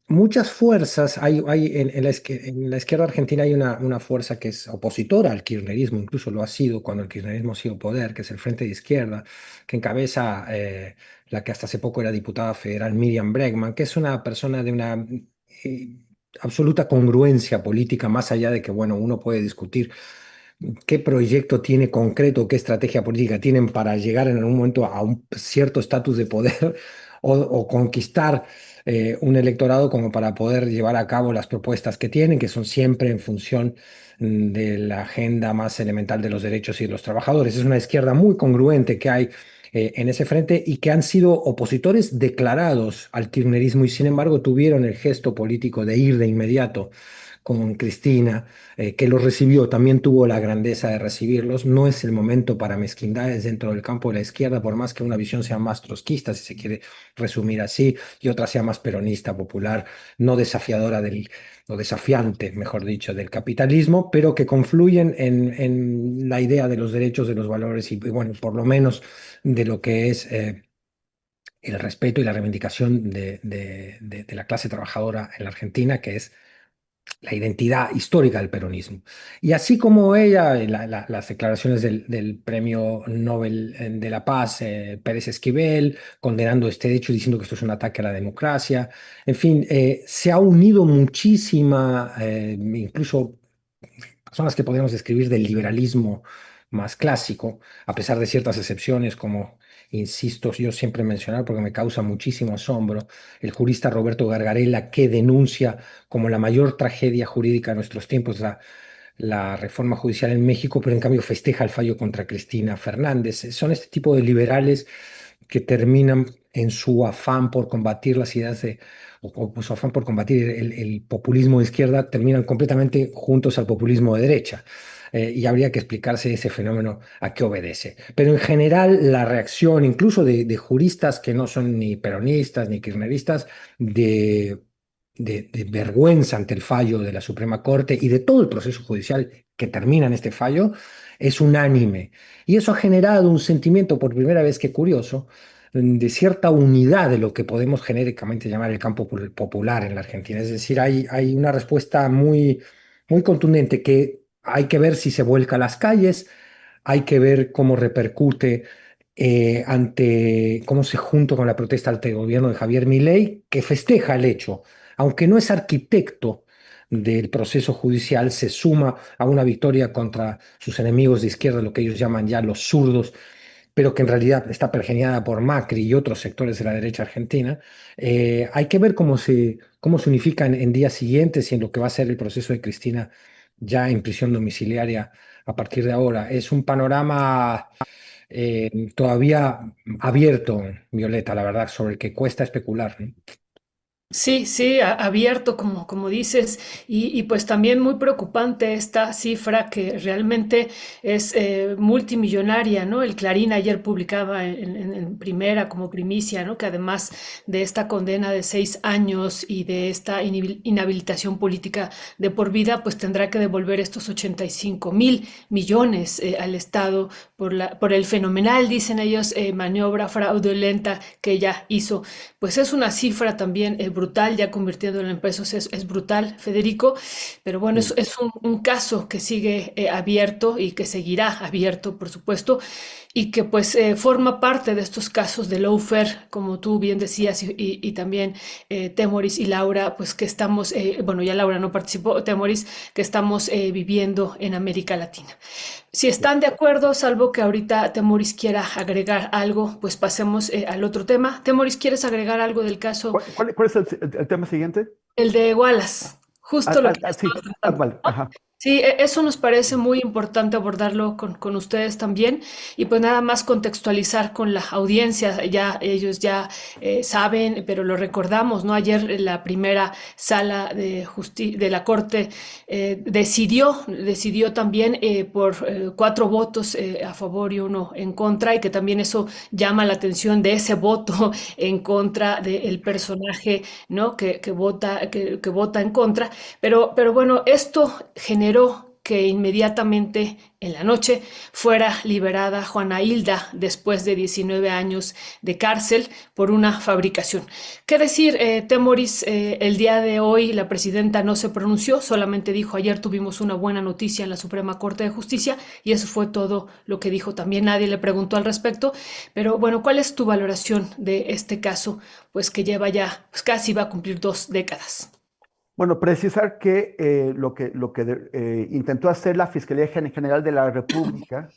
Speaker 3: Muchas fuerzas, hay en la izquierda argentina hay una fuerza que es opositora al kirchnerismo, incluso lo ha sido cuando el kirchnerismo ha sido poder, que es el Frente de Izquierda, que encabeza la que hasta hace poco era diputada federal Miriam Bregman, que es una persona de una eh, absoluta congruencia política, más allá de que, bueno, uno puede discutir qué proyecto tiene concreto, qué estrategia política tienen para llegar en algún momento a un cierto estatus de poder o conquistar un electorado como para poder llevar a cabo las propuestas que tienen, que son siempre en función de la agenda más elemental de los derechos y de los trabajadores. Es una izquierda muy congruente que hay en ese frente y que han sido opositores declarados al kirchnerismo y sin embargo tuvieron el gesto político de ir de inmediato con Cristina, que los recibió, también tuvo la grandeza de recibirlos. No es el momento para mezquindades dentro del campo de la izquierda, por más que una visión sea más trotskista, si se quiere resumir así, y otra sea más peronista, popular, no desafiadora o desafiante, mejor dicho, del capitalismo, pero que confluyen en la idea de los derechos, de los valores y, bueno, por lo menos de lo que es el respeto y la reivindicación de la clase trabajadora en la Argentina, que es la identidad histórica del peronismo. Y así como ella, las declaraciones del Premio Nobel de la Paz, Pérez Esquivel, condenando este hecho, diciendo que esto es un ataque a la democracia, en fin, se ha unido muchísima, incluso personas que podemos describir del liberalismo más clásico, a pesar de ciertas excepciones, como insisto yo siempre mencionar porque me causa muchísimo asombro, el jurista Roberto Gargarella, que denuncia como la mayor tragedia jurídica de nuestros tiempos la reforma judicial en México, pero en cambio festeja el fallo contra Cristina Fernández. Son este tipo de liberales que terminan en su afán por combatir las ideas o su afán por combatir el populismo de izquierda, terminan completamente juntos al populismo de derecha. Y habría que explicarse ese fenómeno a qué obedece. Pero en general, la reacción, incluso de juristas que no son ni peronistas ni kirchneristas, de vergüenza ante el fallo de la Suprema Corte y de todo el proceso judicial que termina en este fallo, es unánime. Y eso ha generado un sentimiento, por primera vez, que curioso, de cierta unidad de lo que podemos genéricamente llamar el campo popular en la Argentina. Es decir, hay una respuesta muy contundente que hay que ver si se vuelca a las calles, hay que ver cómo repercute ante cómo se junta con la protesta ante el gobierno de Javier Milei, que festeja el hecho, aunque no es arquitecto del proceso judicial, se suma a una victoria contra sus enemigos de izquierda, lo que ellos llaman ya los zurdos, pero que en realidad está pergeñada por Macri y otros sectores de la derecha argentina. Hay que ver cómo se unifican en días siguientes y en lo que va a ser el proceso de Cristina ya en prisión domiciliaria a partir de ahora. Es un panorama todavía abierto, Violeta, la verdad, sobre el que cuesta especular, ¿no?
Speaker 1: Sí, sí, abierto, como dices, y pues también muy preocupante esta cifra que realmente es multimillonaria, ¿no? El Clarín ayer publicaba en primera como primicia, ¿no? Que además de esta condena de 6 años y de esta inhabilitación política de por vida, pues tendrá que devolver estos 85.000 millones al Estado por el fenomenal, dicen ellos, maniobra fraudulenta que ella hizo. Pues es una cifra también brutal, ya convirtiéndolo en pesos es brutal, Federico, pero bueno,
Speaker 2: Sí.
Speaker 1: es un caso que sigue abierto y que seguirá abierto, por supuesto, y que pues forma parte de estos casos de lawfare, como tú bien decías, y también Temoris y Laura, pues que estamos, bueno, ya Laura no participó, Temoris, que estamos viviendo en América Latina. Si están de acuerdo, salvo que ahorita Temoris quiera agregar algo, pues pasemos al otro tema. Temoris, ¿quieres agregar algo del caso,
Speaker 2: ¿Cuál es el tema siguiente?
Speaker 1: el de Wallace? Justo lo que
Speaker 2: Sí,
Speaker 1: estamos tratando.
Speaker 2: vale, ajá.
Speaker 1: Sí, eso nos parece muy importante abordarlo con ustedes también y pues nada más contextualizar con la audiencia, ya ellos ya saben, pero lo recordamos, ¿no? Ayer la primera sala de la Corte decidió también por 4 votos a favor y 1 en contra y que también eso llama la atención de ese voto en contra del personaje, ¿no? Que vota en contra, pero bueno, esto generó que inmediatamente en la noche fuera liberada Juana Hilda después de 19 años de cárcel por una fabricación. ¿Qué decir, Temoris? El día de hoy la presidenta no se pronunció, solamente dijo ayer tuvimos una buena noticia en la Suprema Corte de Justicia y eso fue todo lo que dijo. También nadie le preguntó al respecto, pero bueno, ¿cuál es tu valoración de este caso? Pues que lleva ya, pues casi va a cumplir 2 décadas.
Speaker 2: Bueno, precisar que lo que intentó hacer la Fiscalía General de la República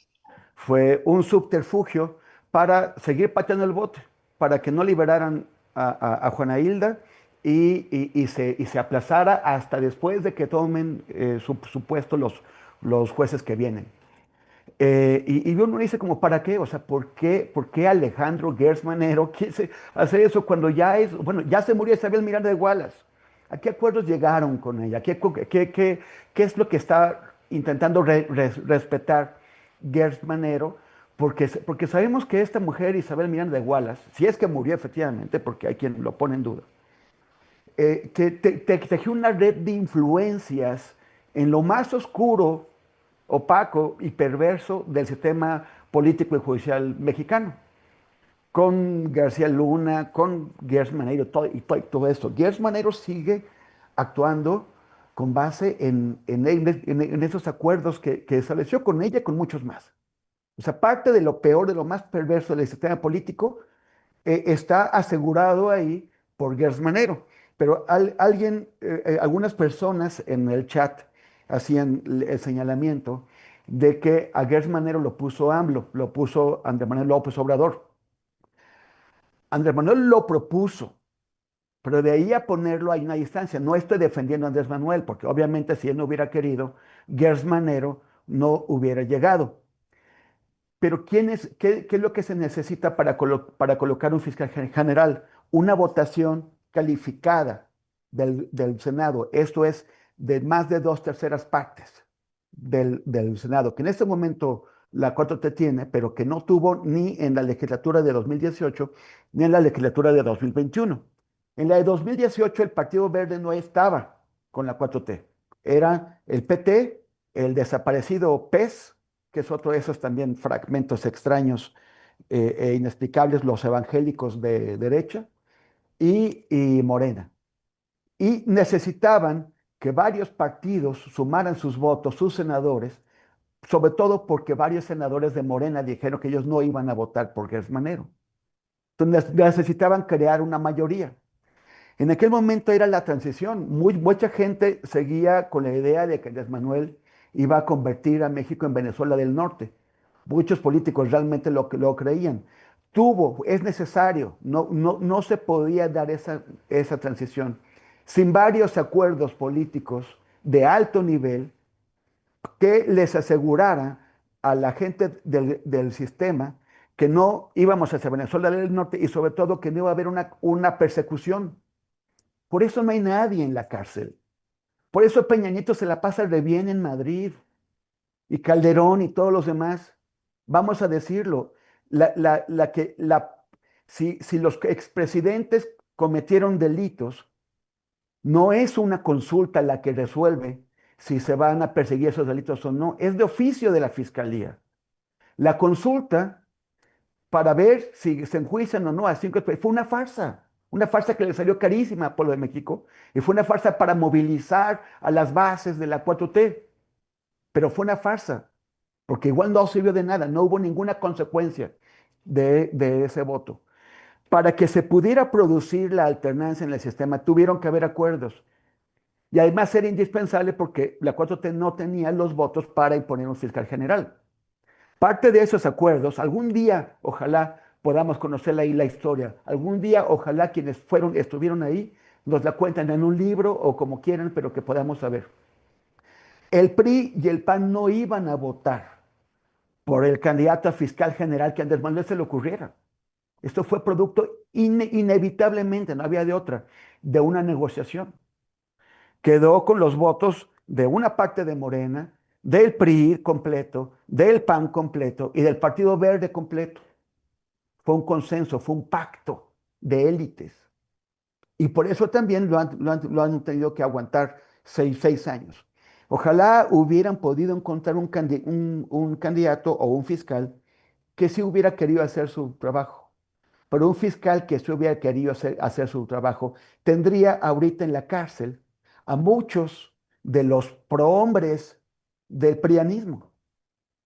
Speaker 2: fue un subterfugio para seguir pateando el bote, para que no liberaran a Juana Hilda y se aplazara hasta después de que tomen su puesto los jueces que vienen. Y uno dice como, ¿para qué? O sea, ¿por qué Alejandro Gersmanero quiere hacer eso cuando bueno, ya se murió Isabel Miranda de Wallace? ¿A qué acuerdos llegaron con ella? ¿Qué es lo que está intentando respetar Gersmanero? Porque sabemos que esta mujer, Isabel Miranda de Wallace, si es que murió efectivamente, porque hay quien lo pone en duda, que tejió una red de influencias en lo más oscuro, opaco y perverso del sistema político y judicial mexicano, con García Luna, con Gers Manero todo esto. Gers Manero sigue actuando con base en esos acuerdos que estableció con ella y con muchos más. O sea, parte de lo peor, de lo más perverso del sistema político, está asegurado ahí por Gers Manero. Pero algunas personas en el chat hacían el señalamiento de que a Gers Manero lo puso AMLO, lo puso Andrés Manuel López Obrador. Andrés Manuel lo propuso, pero de ahí a ponerlo hay una distancia. No estoy defendiendo a Andrés Manuel, porque obviamente si él no hubiera querido, Gers Manero no hubiera llegado. Pero ¿qué es lo que se necesita para colocar un fiscal general? Una votación calificada del Senado, esto es, de más de 2/3 partes del Senado, que en este momento la 4T tiene, pero que no tuvo ni en la legislatura de 2018 ni en la legislatura de 2021. En la de 2018 el Partido Verde no estaba con la 4T. Era el PT, el desaparecido PES, que es otro de esos también fragmentos extraños e inexplicables los evangélicos de derecha y Morena. Y necesitaban que varios partidos sumaran sus votos, sus senadores, sobre todo porque varios senadores de Morena dijeron que ellos no iban a votar por Gers Manero. Entonces necesitaban crear una mayoría. En aquel momento era la transición. Mucha gente seguía con la idea de que Andrés Manuel iba a convertir a México en Venezuela del Norte. Muchos políticos realmente lo creían. Es necesario, no se podía dar esa transición sin varios acuerdos políticos de alto nivel que les asegurara a la gente del sistema que no íbamos hacia Venezuela del Norte y sobre todo que no iba a haber una persecución. Por eso no hay nadie en la cárcel. Por eso Peña Nieto se la pasa de bien en Madrid y Calderón y todos los demás. Vamos a decirlo. La, la, la que, la, si los expresidentes cometieron delitos, no es una consulta la que resuelve si se van a perseguir esos delitos o no. Es de oficio de la fiscalía. La consulta para ver si se enjuician o no a 5 fue una farsa que le salió carísima al pueblo de México y fue una farsa para movilizar a las bases de la 4T, pero fue una farsa, porque igual no sirvió de nada, no hubo ninguna consecuencia de ese voto. Para que se pudiera producir la alternancia en el sistema, tuvieron que haber acuerdos. Y además era indispensable porque la 4T no tenía los votos para imponer un fiscal general. Parte de esos acuerdos, algún día, ojalá podamos conocer ahí la historia, algún día, ojalá quienes estuvieron ahí, nos la cuenten en un libro o como quieran, pero que podamos saber. El PRI y el PAN no iban a votar por el candidato a fiscal general que a Andrés Manuel se le ocurriera. Esto fue producto inevitablemente, no había de otra, de una negociación. Quedó con los votos de una parte de Morena, del PRI completo, del PAN completo y del Partido Verde completo. Fue un consenso, fue un pacto de élites. Y por eso también lo han tenido que aguantar 6 años. Ojalá hubieran podido encontrar un candidato o un fiscal que sí hubiera querido hacer su trabajo. Pero un fiscal que sí hubiera querido hacer su trabajo tendría ahorita en la cárcel a muchos de los prohombres del prianismo.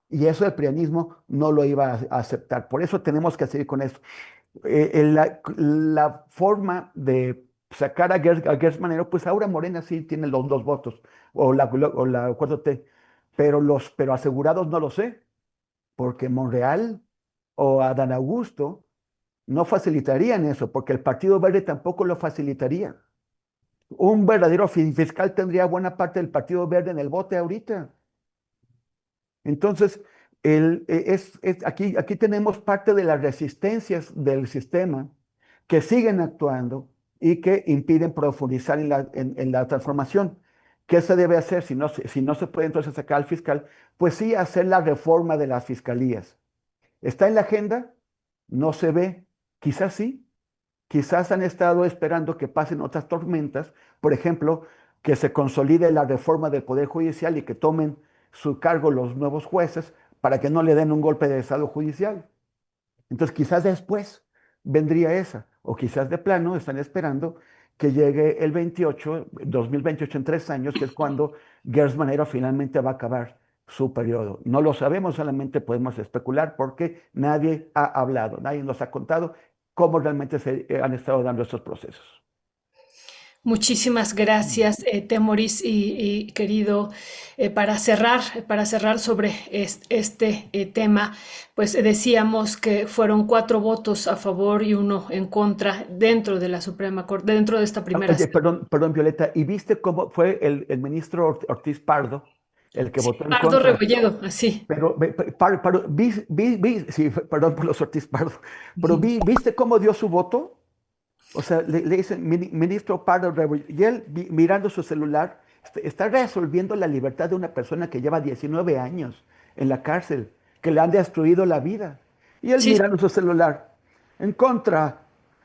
Speaker 2: Y eso el prianismo no lo iba a aceptar. Por eso tenemos que seguir con eso. La forma de sacar a Gers Manero, pues ahora Morena sí tiene los 2 votos, o la 4T, pero asegurados no lo sé, porque Monreal o Adán Augusto no facilitarían eso, porque el Partido Verde tampoco lo facilitaría. Un verdadero fiscal tendría buena parte del Partido Verde en el bote ahorita. Entonces, aquí tenemos parte de las resistencias del sistema que siguen actuando y que impiden profundizar en la transformación. ¿Qué se debe hacer si no se puede entonces sacar al fiscal? Pues sí, hacer la reforma de las fiscalías. ¿Está en la agenda? No se ve. Quizás sí. Quizás han estado esperando que pasen otras tormentas, por ejemplo, que se consolide la reforma del Poder Judicial y que tomen su cargo los nuevos jueces para que no le den un golpe de estado judicial. Entonces quizás después vendría esa, o quizás de plano están esperando que llegue el 2028 en 3 años, que es cuando Gers Manero finalmente va a acabar su periodo. No lo sabemos, solamente podemos especular porque nadie ha hablado, nadie nos ha contado cómo realmente se han estado dando estos procesos.
Speaker 1: Muchísimas gracias, Temoris y querido, para cerrar sobre este tema, pues decíamos que fueron 4 votos a favor y 1 en contra dentro de la Suprema Corte, dentro de esta primera
Speaker 2: Oye,
Speaker 1: sesión.
Speaker 2: perdón, Violeta, ¿y viste cómo fue el ministro Ortiz Pardo el que
Speaker 1: Sí,
Speaker 2: votó en
Speaker 1: Pardo
Speaker 2: contra?
Speaker 1: Rebolledo, así.
Speaker 2: Pero, sí, perdón por los Ortiz Pardo, pero ¿viste cómo dio su voto? O sea, le dicen, ministro Pardo Rebolledo, y él mirando su celular, está resolviendo la libertad de una persona que lleva 19 años en la cárcel, que le han destruido la vida. Y él
Speaker 1: Sí,
Speaker 2: mirando su celular, en contra,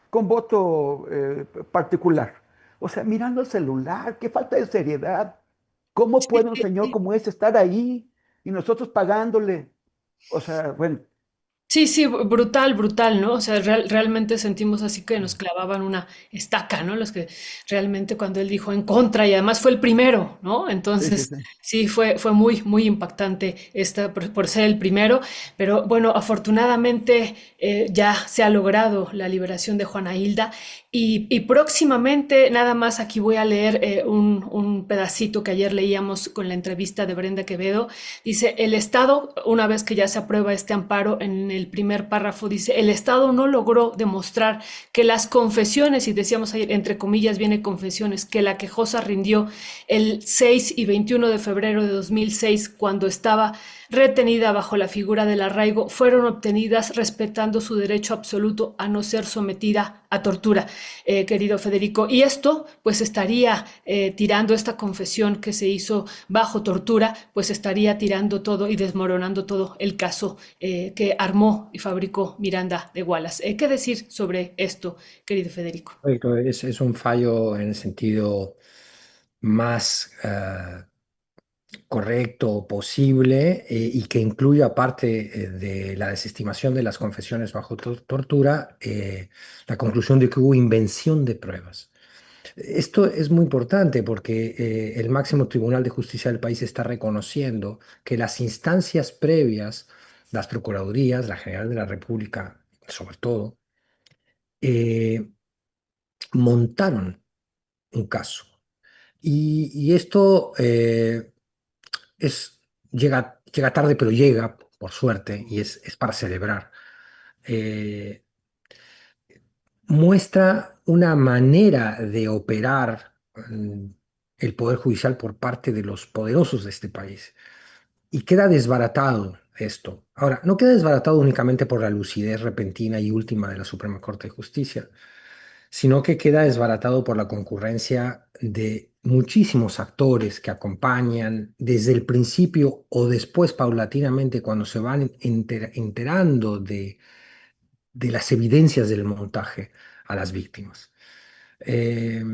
Speaker 2: con voto particular. O sea, mirando el celular, qué falta de seriedad. ¿Cómo
Speaker 1: sí,
Speaker 2: puede un
Speaker 1: sí,
Speaker 2: señor
Speaker 1: sí.
Speaker 2: como ese estar ahí y nosotros pagándole? O sea, bueno,
Speaker 1: Sí, sí, brutal, brutal, ¿no? O sea, realmente sentimos así que nos clavaban una estaca, ¿no? Los que realmente cuando él dijo en contra y además fue el primero, ¿no?
Speaker 2: Sí, sí,
Speaker 1: Entonces,
Speaker 2: sí.
Speaker 1: sí, fue muy, muy impactante esta por ser el primero, pero bueno, afortunadamente ya se ha logrado la liberación de Juana Hilda y próximamente, nada más aquí voy a leer un pedacito que ayer leíamos con la entrevista de Brenda Quevedo. Dice, el Estado, una vez que ya se aprueba este amparo, en el primer párrafo dice, el Estado no logró demostrar que las confesiones, y decíamos ayer, entre comillas viene confesiones, que la quejosa rindió el 6 y 21 de febrero de 2006 cuando estaba retenida bajo la figura del arraigo, fueron obtenidas respetando su derecho absoluto a no ser sometida a tortura, querido Federico. Y esto, pues estaría tirando esta confesión que se hizo bajo tortura, pues estaría tirando todo y desmoronando todo el caso que armó y fabricó Miranda de Wallace. ¿Qué decir sobre esto, querido Federico?
Speaker 3: Correcto, es un fallo en el sentido más correcto posible, y que incluye, aparte de la desestimación de las confesiones bajo tortura, la conclusión de que hubo invención de pruebas. Esto es muy importante porque el máximo tribunal de justicia del país está reconociendo que las instancias previas, las procuradurías, la General de la República sobre todo, eh, montaron un caso. Y esto es, llega tarde, pero llega, por suerte, y es para celebrar. Eh, Muestra una manera de operar el Poder Judicial por parte de los poderosos de este país. Y queda desbaratado esto. Ahora, no queda desbaratado únicamente por la lucidez repentina y última de la Suprema Corte de Justicia, sino que queda desbaratado por la concurrencia de muchísimos actores que acompañan desde el principio o después paulatinamente cuando se van enterando de las evidencias del montaje a las víctimas. Eh,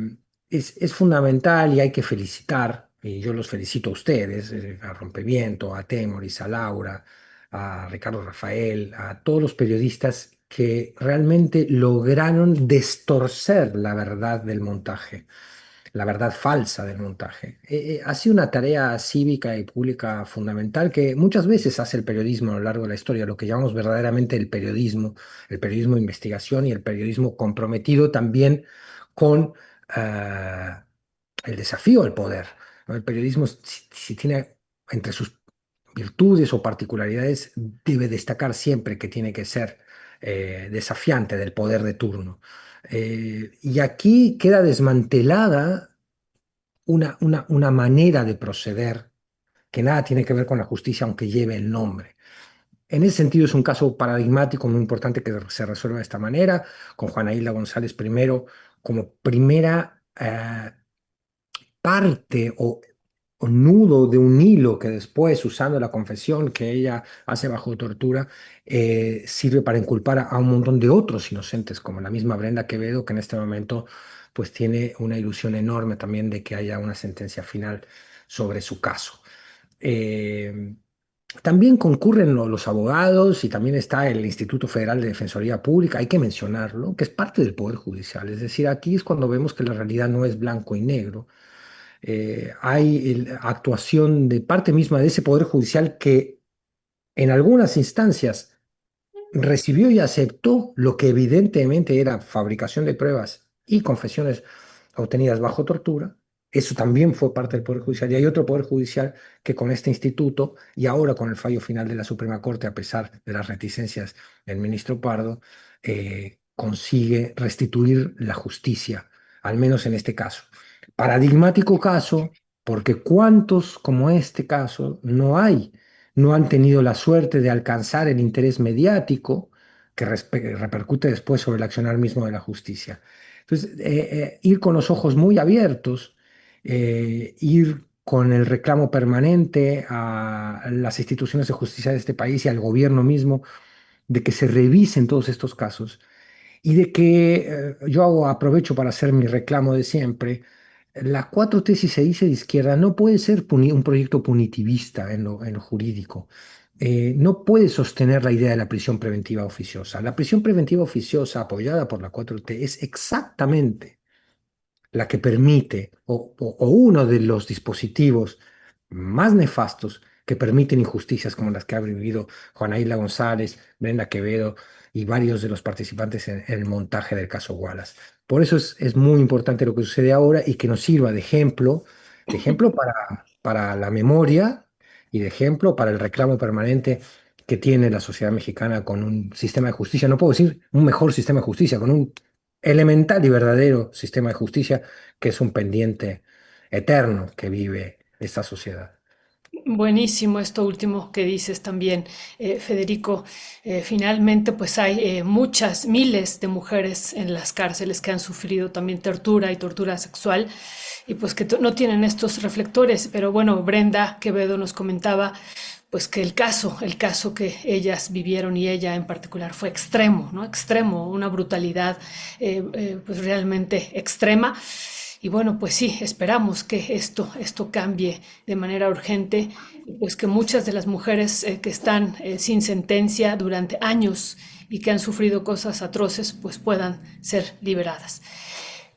Speaker 3: es fundamental y hay que felicitar, y yo los felicito a ustedes, a Rompeviento, a Temoris, a Laura, a Ricardo Rafael, a todos los periodistas que realmente lograron destorcer la verdad del montaje, la verdad falsa del montaje. Ha sido una tarea cívica y pública fundamental que muchas veces hace el periodismo a lo largo de la historia, lo que llamamos verdaderamente el periodismo de investigación y el periodismo comprometido también con el desafío al poder, ¿no? El periodismo, si tiene entre sus virtudes o particularidades, debe destacar siempre que tiene que ser desafiante del poder de turno. Y aquí queda desmantelada una manera de proceder que nada tiene que ver con la justicia, aunque lleve el nombre. En ese sentido es un caso paradigmático muy importante que se resuelva de esta manera, con Juana Hilda González primero como primera parte o nudo de un hilo que después, usando la confesión que ella hace bajo tortura, sirve para inculpar a un montón de otros inocentes, como la misma Brenda Quevedo, que en este momento pues tiene una ilusión enorme también de que haya una sentencia final sobre su caso. Eh, También concurren los abogados y también está el Instituto Federal de Defensoría Pública, hay que mencionarlo, que es parte del Poder Judicial. Es decir, aquí es cuando vemos que la realidad no es blanco y negro. Hay actuación de parte misma de ese Poder Judicial que en algunas instancias recibió y aceptó lo que evidentemente era fabricación de pruebas y confesiones obtenidas bajo tortura. Eso también fue parte del Poder Judicial. Y hay otro Poder Judicial que con este instituto y ahora con el fallo final de la Suprema Corte, a pesar de las reticencias del ministro Pardo, consigue restituir la justicia, al menos en este caso. Paradigmático caso, porque cuántos como este caso no hay, no han tenido la suerte de alcanzar el interés mediático que repercute después sobre el accionar mismo de la justicia. Entonces, ir con los ojos muy abiertos, ir con el reclamo permanente a las instituciones de justicia de este país y al gobierno mismo de que se revisen todos estos casos y de que aprovecho para hacer mi reclamo de siempre, La 4T, si se dice de izquierda, no puede ser un proyecto punitivista en lo jurídico. No puede sostener la idea de la prisión preventiva oficiosa. La prisión preventiva oficiosa apoyada por la 4T es exactamente la que permite, o uno de los dispositivos más nefastos que permiten injusticias como las que ha vivido Juana Isla González, Brenda Quevedo y varios de los participantes en el montaje del caso Wallace. Por eso es muy importante lo que sucede ahora y que nos sirva de ejemplo para la memoria y de ejemplo para el reclamo permanente que tiene la sociedad mexicana con un sistema de justicia, no puedo decir un mejor sistema de justicia, con un elemental y verdadero sistema de justicia que es un pendiente eterno que vive esta sociedad.
Speaker 1: Buenísimo esto último que dices también, Federico. Finalmente, pues hay muchas, miles de mujeres en las cárceles que han sufrido también tortura y tortura sexual y pues que no tienen estos reflectores. Pero bueno, Brenda Quevedo nos comentaba pues que el caso que ellas vivieron y ella en particular fue extremo, ¿no? Extremo, una brutalidad pues realmente extrema. Y bueno, pues sí, esperamos que esto cambie de manera urgente, pues que muchas de las mujeres que están sin sentencia durante años y que han sufrido cosas atroces, pues puedan ser liberadas.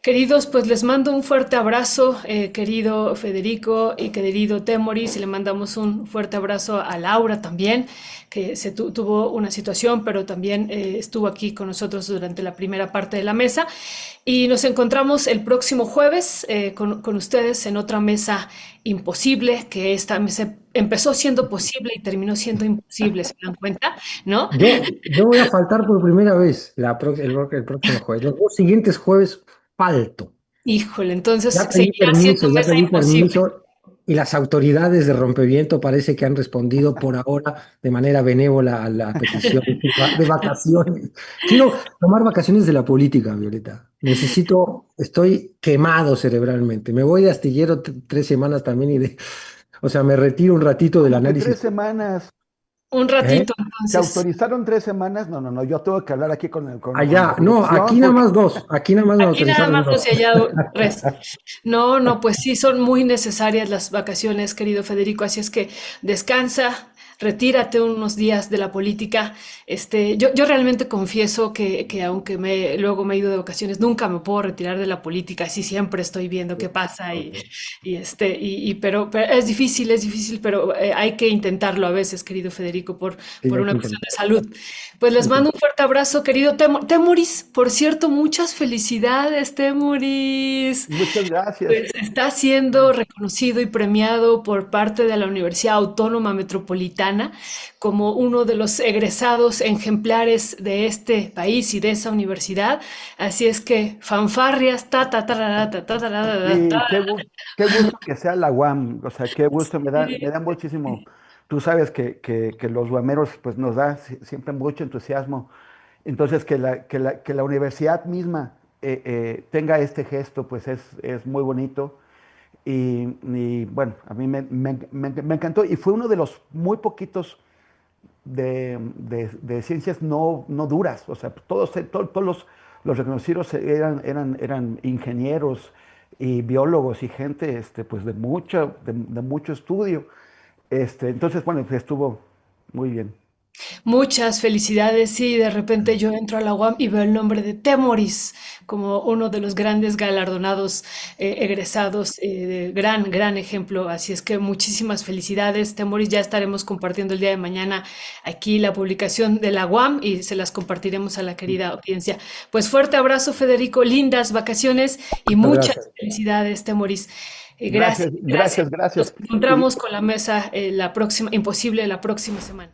Speaker 1: Queridos, pues les mando un fuerte abrazo, querido Federico y querido Temoris, y le mandamos un fuerte abrazo a Laura también, que tuvo una situación, pero también estuvo aquí con nosotros durante la primera parte de la mesa. Y nos encontramos el próximo jueves con ustedes en otra mesa imposible, que esta mesa empezó siendo posible y terminó siendo imposible, ¿se dan cuenta? ¿No?
Speaker 3: Yo voy a faltar por primera vez el próximo jueves. Los dos siguientes jueves falto.
Speaker 1: Híjole, entonces seguirá siendo
Speaker 3: Ya
Speaker 1: mesa
Speaker 3: pedí
Speaker 1: imposible.
Speaker 3: permiso y las autoridades de Rompeviento parece que han respondido por ahora de manera benévola a la petición de vacaciones. Quiero tomar vacaciones de la política, Violeta. Estoy quemado cerebralmente. Me voy de astillero 3 semanas también o sea, me retiro un ratito del
Speaker 2: Como que
Speaker 3: análisis.
Speaker 2: 3 semanas.
Speaker 1: Un
Speaker 3: ¿Eh?
Speaker 1: ratito,
Speaker 2: ¿Te
Speaker 1: entonces.
Speaker 2: autorizaron 3 semanas? No, no, no, yo tengo que hablar aquí con
Speaker 3: Allá, no,
Speaker 2: producción
Speaker 3: aquí nada
Speaker 2: porque
Speaker 3: más dos. Aquí nada más me
Speaker 1: Aquí nada
Speaker 3: autorizaron
Speaker 1: más no
Speaker 3: dos.
Speaker 1: se ha hallado res. No, no, pues sí, son muy necesarias las vacaciones, querido Federico, así es que descansa, retírate unos días de la política. Yo realmente confieso que aunque luego me he ido de vacaciones, nunca me puedo retirar de la política, así siempre estoy viendo qué pasa pero es difícil, pero hay que intentarlo a veces, querido Federico,
Speaker 3: Sí,
Speaker 1: por
Speaker 3: hay
Speaker 1: una
Speaker 3: que
Speaker 1: cuestión de
Speaker 3: intentar.
Speaker 1: salud. Pues les mando un fuerte abrazo, querido Temoris. Por cierto, muchas felicidades, Temoris.
Speaker 2: muchas gracias.
Speaker 1: Pues está siendo reconocido y premiado por parte de la Universidad Autónoma Metropolitana como uno de los egresados ejemplares de este país y de esa universidad. Así es que fanfarrias,
Speaker 2: Y qué gusto que sea la UAM, o sea, qué gusto, me da
Speaker 1: Sí.
Speaker 2: muchísimo. Tú sabes que los guameros pues nos da siempre mucho entusiasmo. Entonces, que la universidad misma tenga este gesto, pues es muy bonito. Bueno, a mí me encantó y fue uno de los muy poquitos de ciencias no duras. O sea, todos los reconocidos eran ingenieros y biólogos y gente pues de mucho estudio. Entonces, bueno, pues estuvo muy bien.
Speaker 1: Muchas felicidades. Sí, de repente yo entro a la UAM y veo el nombre de Temoris como uno de los grandes galardonados egresados, de gran ejemplo. Así es que muchísimas felicidades, Temoris. Ya estaremos compartiendo el día de mañana aquí la publicación de la UAM y se las compartiremos a la querida audiencia. Pues fuerte abrazo, Federico. Lindas vacaciones y
Speaker 3: Muchas
Speaker 1: muchas
Speaker 3: gracias.
Speaker 1: felicidades, Temoris. Gracias,
Speaker 2: Gracias,
Speaker 1: gracias.
Speaker 2: gracias,
Speaker 1: Nos
Speaker 2: gracias.
Speaker 1: encontramos con la mesa la próxima, imposible la próxima semana.